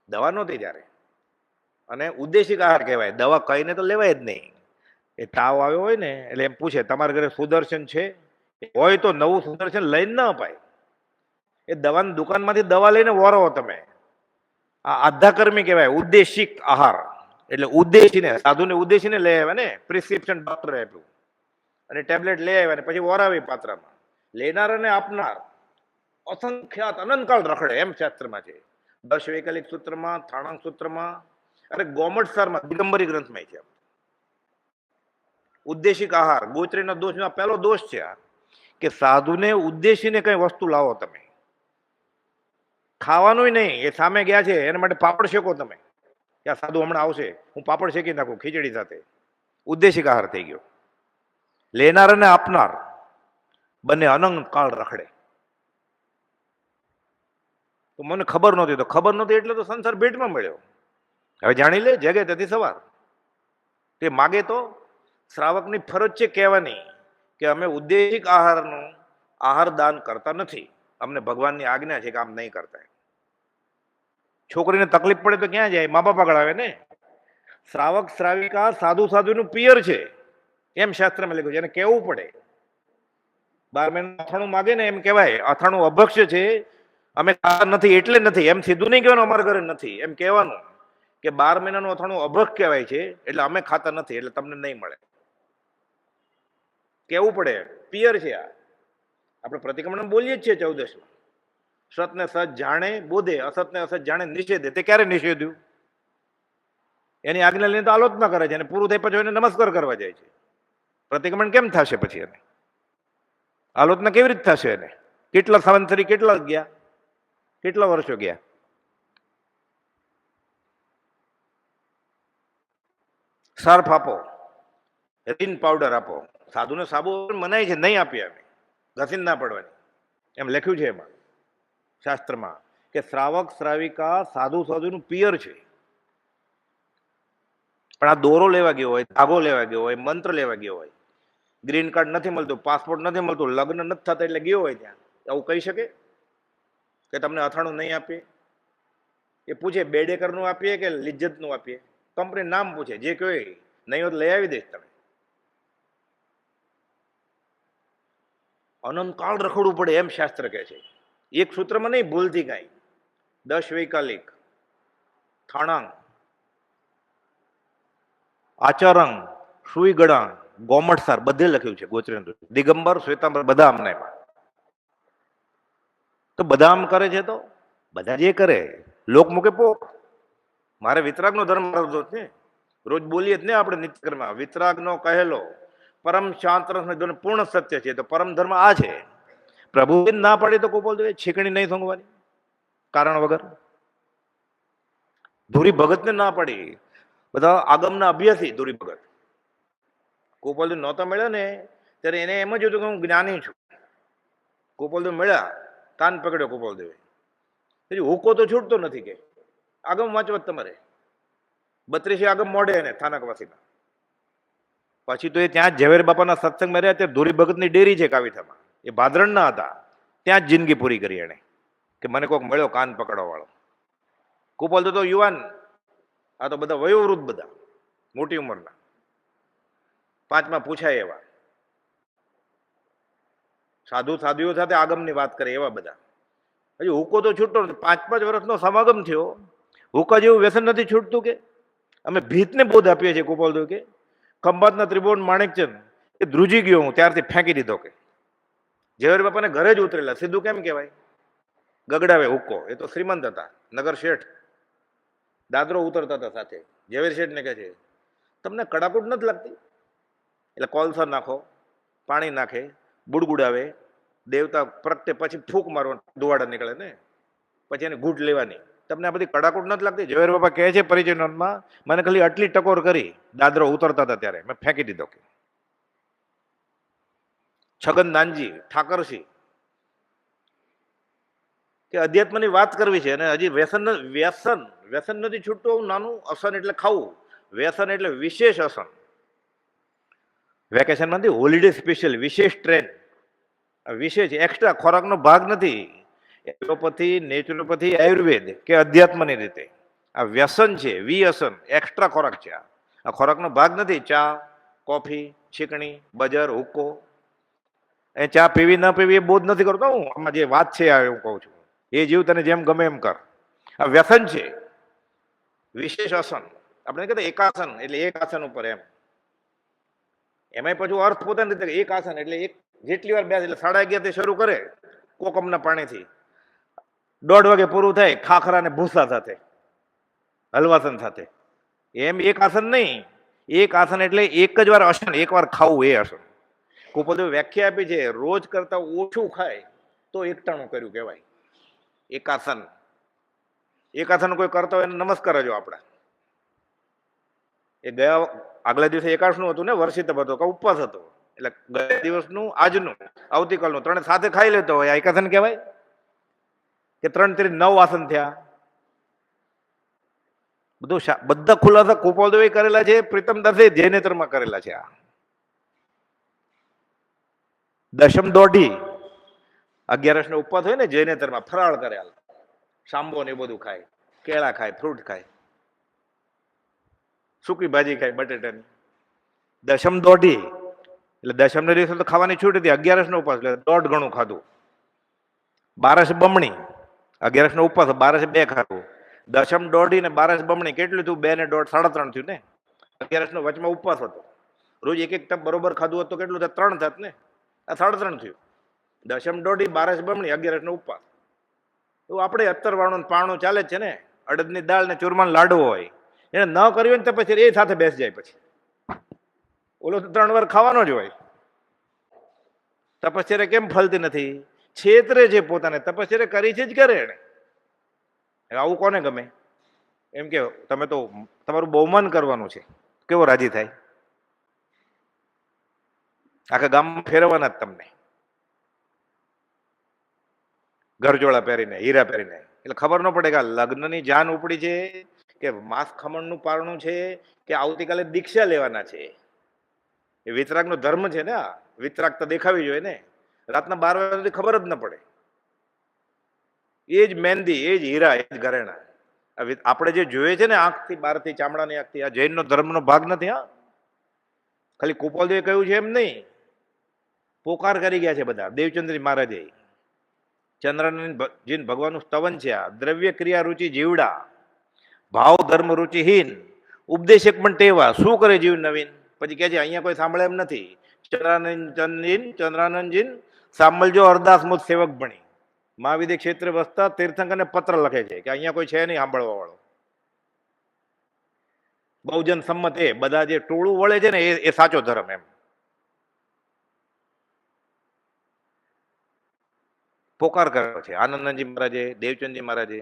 દવા નહોતી ત્યારે. અને ઉદ્દેશિક આહાર કહેવાય, દવા કહીને તો લેવાય જ નહીં. એ તાવ આવ્યો હોય ને એટલે એમ પૂછે તમારા ઘરે સુદર્શન છે? હોય તો નવું સુદર્શન લઈને ન અપાય. એ દવાની દુકાનમાંથી દવા લઈને વરો તમે. આ આધ્યાકર્મી કહેવાય, ઉદ્દેશિક આહાર. એટલે ઉદ્દેશીને, સાધુને ઉદ્દેશીને લઈ આવ્યા ને, પ્રિસ્ક્રિપ્શન ડોક્ટરે આપ્યું અને ટેબ્લેટ લઈ આવ્યા ને પછી વરાવી પાત્રમાં. લેનાર અને આપનાર અસંખ્યાત અનંતકાળ રખડે એમ શાસ્ત્રમાં છે. દશ વૈકલ્પિક સૂત્રમાં, થાણાંક સૂત્રમાં, અરે ગોમટસારમાં, દિગંબરી ગ્રંથમાં છે. ઉદ્દેશિક આહાર, ગોચરીનો દોષનો પહેલો દોષ છે આ, કે સાધુને ઉદ્દેશીને કઈ વસ્તુ લાવો તમે, ખાવાનું નહીં, એ સામે ગયા છે એના માટે પાપડ શેકો તમે, કે સાધુ હમણાં આવશે હું પાપડ શેકી નાખું ખીચડી સાથે, ઉદ્દેશિક આહાર થઈ ગયો. લેનાર અને આપનાર બંને અનંત કાળ રખડે. તો મને ખબર નહોતી, તો ખબર નહોતી એટલે તો સંસાર ભેટમાં મળ્યો. હવે જાણી લે, જગે તેથી સવાર. તે માગે તો શ્રાવકની ફરજ છે કહેવાની કે અમે ઉદ્દેશિક આહારનું આહાર દાન કરતા નથી, અમને ભગવાનની આજ્ઞા છે કે આમ નહીં કરતા. છોકરીને તકલીફ પડે તો ક્યાં જાય? મા બાપ આગળ આવે ને. શ્રાવક શ્રાવિકા સાધુ સાધુનું પિયર છે એમ શાસ્ત્રમાં લખ્યું છે, એને કહેવું પડે. 12 મહિના અથાણું માગે ને એમ કહેવાય અથાણું અભક્ષ્ય છે, અમે ખાતા નથી એટલે નથી, એમ સીધું નહીં કહેવાનું અમારા ઘરે નથી, એમ કહેવાનું કે 12 મહિનાનું અથાણું અભક્ષ્ય કહેવાય છે એટલે અમે ખાતા નથી એટલે તમને નહીં મળે. કેવું પડે, પિયર છે આ. આપણે પ્રતિક્રમણ બોલીએ જ છીએ 14માં, સતને સત જાણે બોધે, અસતને અસત જાણે નિષેધે. તે ક્યારે નિષેધ્યું? એની આજ્ઞા લઈને તો આલોચના કરે છે અને પૂરું થઈ પછી એને નમસ્કાર કરવા જાય છે. પ્રતિક્રમણ કેમ થશે પછી? એને આલોચના કેવી રીતે થશે? એને કેટલા સંવત્સરી કેટલા ગયા, કેટલા વર્ષો ગયા? સર્ફ આપો, રીન પાવડર આપો. સાધુને સાબુ મનાય છે, નહીં આપીએ અમે, ઘસીને ના પડવાની, એમ લખ્યું છે એમાં શાસ્ત્રમાં કે શ્રાવક શ્રાવિકા સાધુ સાધુનું પિયર છે. પણ આ દોરો લેવા ગયો હોય, ધાગો લેવા ગયો હોય, મંત્ર લેવા ગયો હોય, ગ્રીન કાર્ડ નથી મળતું, પાસપોર્ટ નથી મળતું, લગ્ન નથી થતા એટલે ગયો હોય ત્યાં, આવું કહી શકે કે તમને અથાણું નહીં આપીએ? એ પૂછે બેડેકરનું આપીએ કે લિજ્જતનું આપીએ? કંપની નામ પૂછે, જે કહે નહીં હોય લઈ આવી દઈશ તમે. અનંતકાળ રખડવું પડે એમ શાસ્ત્ર કહે છે. એક સૂત્રમાં નહીં, ભૂલથી કાંઈ. દશ વૈકાલિક, થાણાંગ, આચરંગ, સુઈગળાંગ, ગોમટસાર બધે લખ્યું છે. ગોચરેન્દ્ર, દિગંબર, શ્વેતાંબર બધા આમના એમાં. તો બધા આમ કરે છે તો બધા જે કરે લોક મૂકે પોક. મારે વિતરાગનો ધર્મ છે, રોજ બોલીએ જ ને આપણે નિત્યકર્મમાં. વિતરાગનો કહેલો પરમ શાંત પૂર્ણ સત્ય છે. તો પરમ ધર્મ આ છે. પ્રભુ ના પાડે તો કોઈ બોલતો છીકણી નહીં સોંગવાની કારણ વગર. ધૂરી ભગતને ના પાડી, બધા આગમના અભ્યાસી ધૂરી ભગત. ગોપાલદેવ નહોતા મળ્યા ને ત્યારે એને એમ જ હતું કે હું જ્ઞાની છું. ગોપાલદેવ મળ્યા, કાન પકડ્યો ગોપાલદેવે. પછી હુકો તો છૂટતો નથી કે આગમ વાંચવા તમારે. 32 આગમ મોઢે એને સ્થાનકવાસીના. પછી તો એ ત્યાં ઝવેર બાપાના સત્સંગમાં રહ્યા, ત્યારે ધૂરી ભગતની ડેરી છે કાવીથામાં, એ ભાદરણના હતા, ત્યાં જ જિંદગી પૂરી કરી એને કે મને કોઈક મળ્યો કાન પકડવા વાળો. ગોપાલદેવ તો યુવાન, આ તો બધા વયોવૃદ્ધ, બધા મોટી ઉંમરના, 5માં પૂછાય એવા, સાધુ સાધુઓ સાથે આગમની વાત કરે એવા બધા. હજી હુકો તો છૂટતો નથી. 5 વર્ષનો સમાગમ થયો, હુકા જેવું વ્યસન નથી છૂટતું કે અમે ભીતને બોધ આપીએ છીએ. ગોપાલદેવ કે ખંભાતના ત્રિભુવન માણેકચંદ એ ધ્રુજી ગયો હું ત્યારથી ફેંકી દીધો કે ઝવેર બાપાને ઘરે જ ઉતરેલા. સીધું કેમ કહેવાય? ગગડાવે હુક્કો. એ તો શ્રીમંત હતા, નગર શેઠ, દાદરો ઉતરતા હતા સાથે. ઝવેર શેઠને કહે છે તમને કડાકૂટ નથી લાગતી? એટલે કોલસા નાખો, પાણી નાખે, બુડબુડાવે, દેવતા પ્રગટે, પછી ફૂંક મારવા, ધુવાડા નીકળે ને, પછી એને ઘૂંટ લેવાની. તમને આ બધી કડાકૂટ નથી લાગતી? ઝવેર બાપા કહે છે પરિચય નોંધમાં, મને ખાલી આટલી ટકોર કરી, દાદરો ઉતરતા હતા ત્યારે મેં ફેંકી દીધો કે. છગન નાનજી ઠાકરસિંહ કે અધ્યાત્મની વાત કરવી છે અને હજી વ્યસન નથી છૂટતું. નાનું અસન એટલે ખાવું, વ્યસન એટલે વિશેષ અસન. વેકેશનમાંથી હોલિડે સ્પેશિયલ, વિશેષ ટ્રેન, વિશેષ એક્સ્ટ્રા ખોરાકનો ભાગ નથી. એલોપેથી, નેચરોપેથી, આયુર્વેદ કે અધ્યાત્મની રીતે આ વ્યસન છે, વિયસન, એક્સ્ટ્રા ખોરાક છે. આ ખોરાકનો ભાગ નથી. ચા, કોફી, છીકણી, બજર, હુક્કો. એ ચા પીવી ન પીવી એ બોધ નથી કરતો હું. આમાં જે વાત છે આ હું કહું છું, એ જીવ તને જેમ ગમે એમ કર. આ વ્યસન છે, વિશેષ આસન. આપણે કહેતા એકાસન એટલે એક આસન ઉપર એમ. એમાંય પાછું અર્થ પોતાની રીતે એક આસન એટલે એક જેટલી વાર બેસે એટલે 11:30 શરૂ કરે કોકમના પાણીથી, 1:30 વાગે પૂરું થાય ખાખરા ને ભૂસા સાથે, હલવાસન સાથે. એમ એક આસન નહીં, એક આસન એટલે એક જ વાર આસન, એક વાર ખાવું એ આસન. કુપોલદેવે વ્યાખ્યા આપી છે, રોજ કરતા ઓછું ખાય તો એકટાણું કર્યું કહેવાય. એકાસન, એકાસન કોઈ કરતા હોય એને નમસ્કાર જો આપણા. એ ગયા આગલા દિવસે એકાદશનું હતું ને, વર્ષિતપ હતો કે ઉપવાસ હતો, એટલે ગયા દિવસનું આજનું આવતીકાલનું ત્રણે સાથે ખાઈ લેતો હોય, એકાસન કહેવાય કે 3 3 9 આસન થયા. બધા ખુલાસા કુપોલદેવે કરેલા છે, પ્રીતમદાસે જૈનેતરમાં કરેલા છે. આ દશમ દોઢી 11 નો ઉપવાસ હોય ને જૈનેતરમાં, ફરાળ કરે, સાંબો ને બધું ખાય, કેળા ખાય, ફ્રૂટ ખાય, સૂકી ભાજી ખાય બટેટાની. દશમ દોઢી એટલે દશમ ના દિવસે તો ખાવાની છૂટ હતી, 11 નો ઉપવાસ એટલે 1.5 ગણું ખાધું. 12 બમણી, 11 નો ઉપવાસ 12 2 ખાધું. દશમ દોઢી ને 12 બમણી કેટલું થયું? 2 ને 1.5 3.5 થયું ને. 11 નો વચમાં ઉપવાસ હતો, રોજ એક એક ટપ બરોબર ખાધું હોત તો કેટલું થાય? 3 થાત ને. આ 3.5 થયું. દશમ દોઢી 12 બમણી 11 નો ઉપવાસ. એવું આપણે 70 વાળું પાણું ચાલે જ છે ને, અડદની દાળ ને ચૂરમાનો લાડવો હોય, એને ન કર્યું ને તો પછી એ સાથે બેસી જાય. પછી ઓલો તો 3 વાર ખાવાનો જ હોય. તપશ્ચર્યા કેમ ફલતી નથી? છેતરે છે પોતાને, તપશ્ચર્યા કરી છે જ કરે એને. આવું કોને ગમે? એમ કે તમે તો તમારું બહુમાન કરવાનું છે, કેવો રાજી થાય? આખા ગામમાં ફેરવવાના જ તમને, ઘરજોળા પહેરીને, હીરા પહેરીને. એટલે ખબર ન પડે કે આ લગ્નની જાન ઉપડી છે કે માંસ ખમણનું પારણું છે કે આવતીકાલે દીક્ષા લેવાના છે. એ વિતરાગનો ધર્મ છે ને. આ વિતરાગ તો દેખાવી જોઈએ ને. રાતના 12 વાગ્યા સુધી ખબર જ ન પડે. એ જ મહેંદી, એ જ હીરા, એ જ ઘરેણા. આપણે જે જોઈએ છે ને આંખથી, બહારથી, ચામડાની આંખથી, આ જૈનનો ધર્મનો ભાગ નથી. હા, ખાલી કુપોલદેવે કહ્યું છે એમ નહીં, પોકાર કરી ગયા છે બધા. દેવચંદ્રજી મહારાજે ચંદ્રાનંદજી ભગવાનનું સ્તવન છે આ. દ્રવ્ય ક્રિયા રુચિ જીવડા, ભાવ ધર્મ રુચિહીન, ઉપદેશક પણ ટેવા, શું કરે જીવ નવીન? પછી કહે છે અહીંયા કોઈ સાંભળે એમ નથી. ચંદ્રાનંદજી સાંભળજો અરદાસ મુજ સેવક ભણી. મહાવિદ્ય ક્ષેત્રે વસતા તીર્થંકરને પત્ર લખે છે કે અહીંયા કોઈ છે નહીં સાંભળવા વાળો. બહુજન સંમત, એ બધા જે ટોળું વળે છે ને એ સાચો ધર્મ. એમ પોકાર કર્યો છે આનંદજી મહારાજે, દેવચંદજી મહારાજે,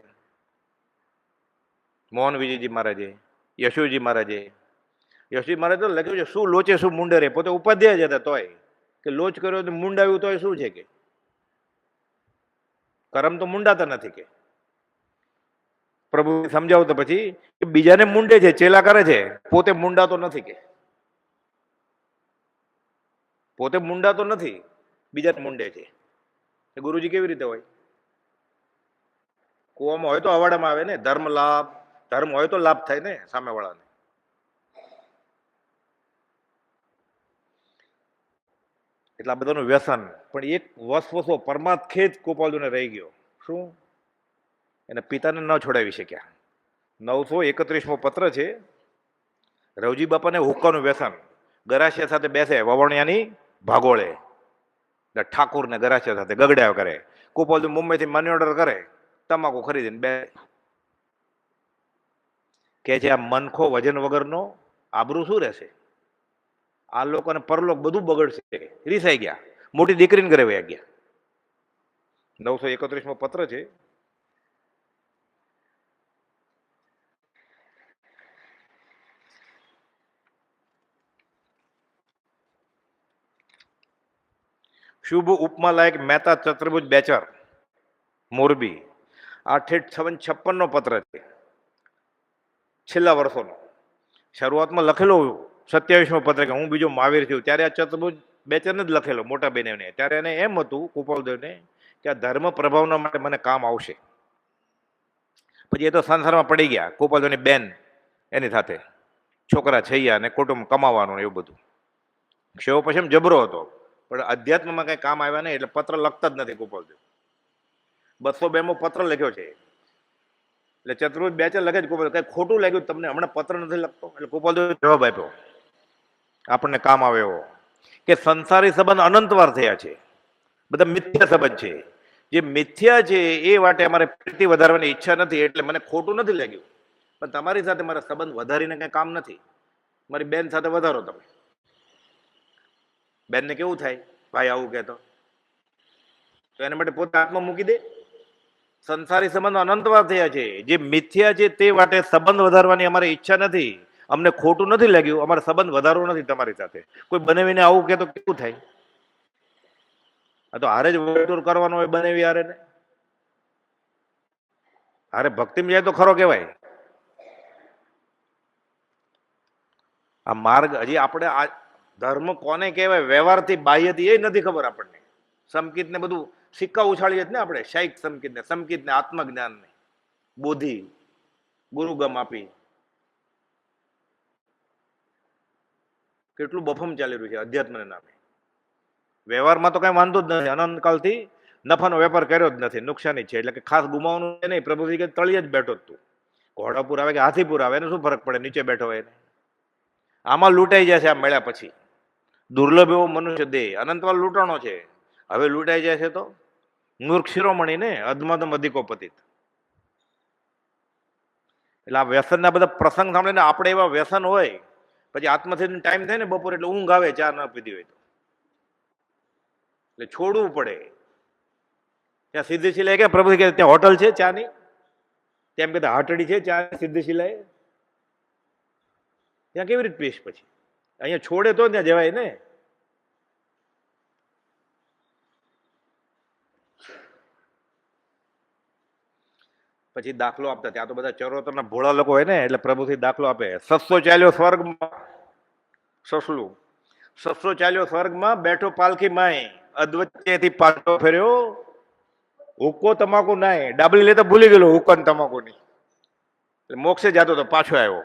મોહન વિજયજી મહારાજે, યશુજી મહારાજે. યશુજી મહારાજ તો લખ્યું છે, શું લોચે શું મુંડે રે. પોતે ઉપાધ્યાય જ હતા તોય કે લોચ કર્યો તો મુંડાવ્યું તોય શું છે કે કરમ તો મુંડાતા નથી. કે પ્રભુ સમજાવતો પછી કે બીજાને મુંડે છે, ચેલા કરે છે, પોતે મુંડાતો નથી. કે પોતે મુંડાતો નથી, બીજાને મુંડે છે. ગુરુજી કેવી રીતે હોય? કુવામાં હોય તો અવાડામાં આવે ને. ધર્મ લાભ, ધર્મ હોય તો લાભ થાય ને સામેવાળાને. એટલા બધાનું વ્યસન. પણ એક વસવસો પરમાત્ખેજ કુપોલદેવને રહી ગયો. શું? એને પિતાને ન છોડાવી શક્યા. 931મો પત્ર છે. રવજી બાપાને હુક્કાનું વ્યસન. ગરાસિયા સાથે બેસે વવણિયાની ભાગોળે, ઠાકુરને ગરાસિયા સાથે ગગડ્યા કરે. કુપોલદેવ મુંબઈથી મની ઓર્ડર કરે, તમાકુ ખરીદીને બે. કે છે આ મનખો વજન વગરનો આબરૂ શું રહેશે? આ લોકોને પરલોક બધું બગડશે. રીસાઈ ગયા, મોટી દીકરીને ઘરે વયા ગયા. 931મો પત્ર છે. શુભ ઉપમા લાયક મહેતા ચતુર્ભુજ બેચર, મોરબી. આ ઠેઠ 56નો પત્ર છે, છેલ્લા વર્ષોનો. શરૂઆતમાં લખેલો 27મો પત્ર કે હું બીજો મહાવીર થયો, ત્યારે આ ચતુર્ભુજ બેચરને જ લખેલો, મોટા બેનને. ત્યારે એને એમ હતું કુપોલદેવને કે આ ધર્મ પ્રભાવના માટે મને કામ આવશે. પછી એ તો સંસારમાં પડી ગયા. કુપોલદેવની બેન એની સાથે, છોકરા છૈયા ને કુટુંબ કમાવાનું એવું બધું. ક્ષેવો પછી એમ જબરો હતો, પણ અધ્યાત્મમાં કઈ કામ આવ્યા નહીં, એટલે પત્ર લખતા જ નથી કુપોલદેવ. 202મો પત્ર લખ્યો છે. એટલે ચતુર્ભુજ બેચર લખે જ કુપોલદેવ કઈ ખોટું લાગ્યું તમને? હમણાં પત્ર નથી લખતો? એટલે કુપોલદેવ જવાબ આપ્યો આપણને કામ આવે એવો, કે સંસારી સંબંધ અનંતવાર થયા છે, બધા મિથ્યા સંબંધ છે. જે મિથ્યા છે એ વાટે અમારે પ્રીતિ વધારવાની ઈચ્છા નથી, એટલે મને ખોટું નથી લાગ્યું, પણ તમારી સાથે મારા સંબંધ વધારીને કંઈ કામ નથી. મારી બેન સાથે વધારો તમે. બેનને કેવું થાય ભાઈ આવું કહેતો, તો એના માટે પોતે આત્મા મૂકી દે. સંસારી સંબંધો અનંતવાર થયા છે. જે મિથ્યા છે તે વાટે સંબંધ વધારવાની અમારી ઈચ્છા નથી. અમને ખોટું નથી લાગ્યું, અમારે સંબંધ વધારવો નથી તમારી સાથે. કોઈ બનાવીને આવું કે તો કેવું થાય? આ તો હારે જ વટોર કરવાનો હોય બનાવી હારે ને. હારે ભક્તિમાં જાય તો ખરો કહેવાય. આ માર્ગ હજી આપણે આ ધર્મ કોને કહેવાય વ્યવહારથી બાહ્યથી એ નથી ખબર આપણને. સમકિત ને બધું સિક્કા ઉછાળીએ જ ને આપણે, શાઇક સમકિત ને આત્મજ્ઞાન ને બોધિ ગુરુગમ આપી કેટલું બફમ ચાલી રહ્યું છે અધ્યાત્મને નામે. વ્યવહારમાં તો કઈ વાંધો જ નથી, અનંતકાલથી નફાનો વેપાર કર્યો જ નથી, નુકસાની છે. એટલે કે ખાસ ગુમાવવાનું છે નહીં. પ્રભુજી કે તળિયે જ બેઠો જ તું, ઘોડાપુર આવે કે હાથીપુર આવે એને શું ફરક પડે, નીચે બેઠો હોય એને. આમાં લૂંટાઈ જાય છે આ મળ્યા પછી. દુર્લભ એવો મનુષ્ય દેહ અનંતવાલ લૂંટાણો છે, હવે લૂંટાઈ જાય છે તો મૂર્ખ શિરોમણી ને અધમધમ અધિકો પતિત. એટલે આ વ્યસનના બધા પ્રસંગ સાંભળીને આપણે એવા વ્યસન હોય પછી આત્મથી ટાઈમ થાય ને બપોરે એટલે ઊંઘ આવે ચા ન પીધી હોય તો, એટલે છોડવું પડે. ત્યાં સિદ્ધિશિલા કે પ્રભુ કે ત્યાં હોટલ છે ચાની, તેમ કહેતા હાટડી છે ચા સિદ્ધિશિલાએ, ત્યાં કેવી રીતે પીશ પછી? અહીંયા છોડે તો ત્યાં જવાય ને. પછી દાખલો આપતા, ત્યાં તો બધા ચરોતરના ભોળા લોકો હોય ને, એટલે પ્રભુથી દાખલો આપે. સસ્સો ચાલ્યો સ્વર્ગમાં, સસલું સસ્સો ચાલ્યો સ્વર્ગમાં, બેઠો પાલખી માય, અધવચ્ચેથી પાછો ફેર્યો, હુક્કો તમાકુ નાય. ડાબલી લેતા ભૂલી ગયેલો હુક્કો ને તમાકુની, એટલે મોક્ષે જતો તો પાછો આવ્યો.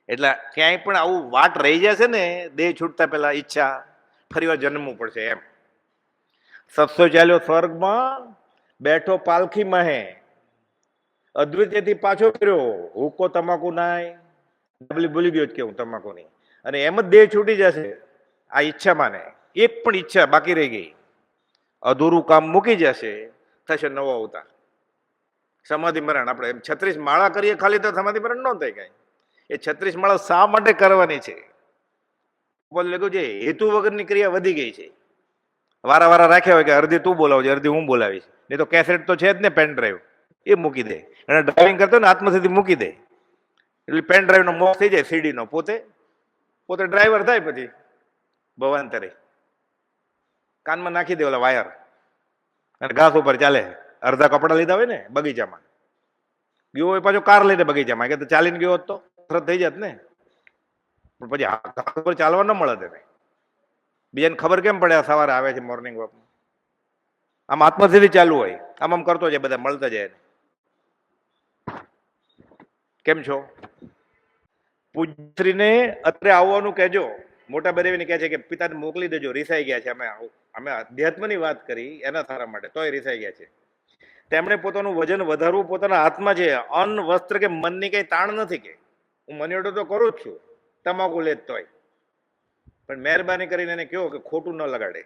એટલે ક્યાંય પણ આવું વાટ રહી જશે ને દેહ છૂટતા પહેલા ઈચ્છા, ફરી વાર જન્મવું પડશે એમ. સસ્સો ચાલ્યો સ્વર્ગમાં, બેઠો પાલખી માહે, અદ્વિતીયથી પાછો ફર્યો, હુક્કો તમાકુ નાય. ડાબલી ભૂલી ગયો કે હું તમાકુની, અને એમ જ દેહ છૂટી જશે આ ઈચ્છા માને. એક પણ ઈચ્છા બાકી રહી ગઈ, અધૂરું કામ મૂકી જશે, થશે નવો અવતાર. સમાધિ મરણ આપણે એમ 36 માળા કરીએ ખાલી તો સમાધિ મરણ ન થાય કઈ. એ 36 માળા શા માટે કરવાની છે? લખ્યું છે હેતુ વગરની ક્રિયા વધી ગઈ છે. વારા વારા રાખ્યા હોય કે અડધી તું બોલાવજે અડધી હું બોલાવીશ, નહીં તો કેસેટ તો છે જ ને, પેન ડ્રાઈવ એ મૂકી દે. અને ડ્રાઇવિંગ કરતો ને આત્મસિદ્ધિ મૂકી દે, એટલે પેન ડ્રાઈવનો મોક્ષ થઈ જાય સીડીનો. પોતે પોતે ડ્રાઈવર થાય પછી ભવાંતરે કાનમાં નાખી દે ઓલા વાયર, અને ઘાસ ઉપર ચાલે. અડધા કપડા લીધા હોય ને બગીચામાં, ગયો હોય પાછો કાર લઈને બગીચામાં, કે ચાલીને ગયો હોત તો તરત થઈ જાત ને. પણ પછી ઘાસ ઉપર ચાલવા ન મળે તેને. બીજાને ખબર કેમ પડે સવારે આવે છે મોર્નિંગ વોકમાં? આમ આત્મસિદ્ધિ ચાલુ હોય, આમ આમ કરતો જાય, બધા મળતા જાય. કેમ છો? પૂજ્યશ્રીને અત્રે આવવાનું કહેજો. મોટા બરેવીને કહે છે કે પિતાને મોકલી દેજો, રીસાઈ ગયા છે. અમે અધ્યાત્મની વાત કરી એના સારા માટે, તોય રીસાઈ ગયા છે. તેમણે પોતાનું વજન વધારવું પોતાના હાથમાં છે. અન્ન વસ્ત્ર કે મનની કઈ તાણ નથી. કે હું મનીડો તો કરું જ છું, તમાકુ લે તોય, પણ મહેરબાની કરીને એને કહો કે ખોટું ન લગાડે.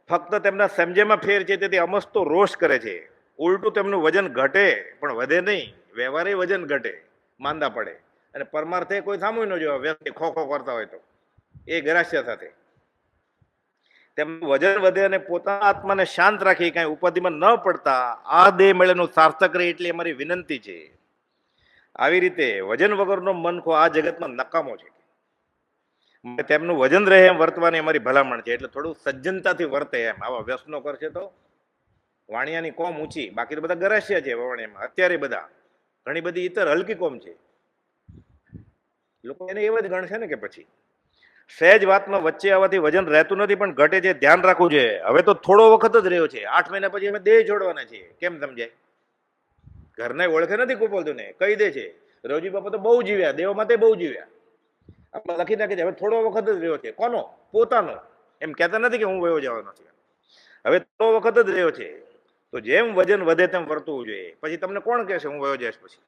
ફક્ત તેમના સમજેમાં ફેર છે, તેથી અમસ્તો રોષ કરે છે. ઉલટું તેમનું વજન ઘટે પણ વધે નહીં, વ્યવહારે વજન ઘટે, માંદા પડે. અને પરમાર્થે કોઈ સામું ન જોવા, વ્યક્તિ ખોખો કરતા હોય તો એ ગરાસ્ય સાથે તેમનું વજન વધે અને પોતાના આત્માને શાંત રાખી કઈ ઉપાધિમાં ન પડતા આ દેહ મળેનું સાર્થક રહે, એટલી અમારી વિનંતી છે. આવી રીતે વજન વગરનો મનખો આ જગતમાં નકામો છે. તેમનું વજન રહે એમ વર્તવાની અમારી ભલામણ છે. એટલે થોડું સજ્જનતાથી વર્તે એમ. આવા વ્યસનો કરશે તો વાણિયાની કોમ ઊંચી, બાકી તો બધા ગરાસ્ય છે વાણિયામાં. અત્યારે બધા ઘણી બધી ઇતર હલકી કોમ છે, લોકો એને એવા જ ગણશે ને. કે પછી સહેજ વાતમાં વચ્ચે આવવાથી વજન રહેતું નથી પણ ઘટે છે, ધ્યાન રાખવું જોઈએ. હવે તો થોડો વખત જ રહ્યો છે, 8 મહિના પછી અમે દેહ છોડવાના છીએ. કેમ સમજાય? ઘરને ઓળખે નથી ગોપાલતું ને કહી દે છે રોજી બાપા તો બહુ જીવ્યા, દેવ માતે બહુ જીવ્યા. આપણે લખી નાખી છે હવે થોડો વખત જ રહ્યો છે. કોનો? પોતાનો. એમ કહેતા નથી કે હું વયો જવાનો છું. હવે થોડો વખત જ રહ્યો છે, તો જેમ વજન વધે તેમ વર્તવું જોઈએ. પછી તમને કોણ કહેશે હું વયો જઈશ? પછી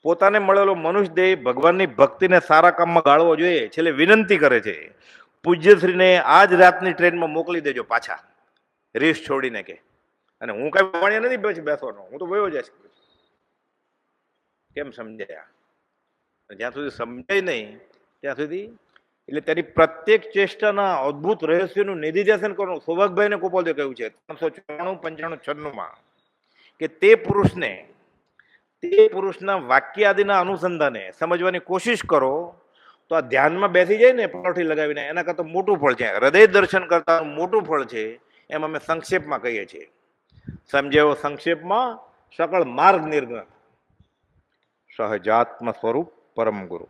પોતાને મળેલો મનુષ્ય દેહ ભગવાનની ભક્તિને સારા કામમાં ગાળવો જોઈએ. છેલ્લે વિનંતી કરે છે પૂજ્યશ્રીને આજ રાતની ટ્રેનમાં મોકલી દેજો પાછા. રીસ છોડીને કે, અને હું કઈ વાણિયા નથી પછી બેસવાનો, હું તો વયો જઈશ. કેમ સમજાયા? જ્યાં સુધી સમજાય નહીં ત્યાં સુધી, એટલે તેની પ્રત્યેક ચેષ્ટાના અદભુત રહસ્યનું નિધિધ્યાસન કરવાનું. સૌભાગભાઈને ગોપાલદેવ કહ્યું છે 394, 95, 96 કે તે પુરુષના વાક્ય આદિના અનુસંધાને સમજવાની કોશિશ કરો તો આ ધ્યાનમાં બેસી જાય ને પલોઠી લગાવીને, એના કરતાં મોટું ફળ છે. હૃદય દર્શન કરતા મોટું ફળ છે. એમ અમે સંક્ષેપમાં કહીએ છીએ. સમજ્યો? સંક્ષેપમાં સકળ માર્ગ નિર્ગુણ સહજાત્મ સ્વરૂપ પરમ ગુરુ.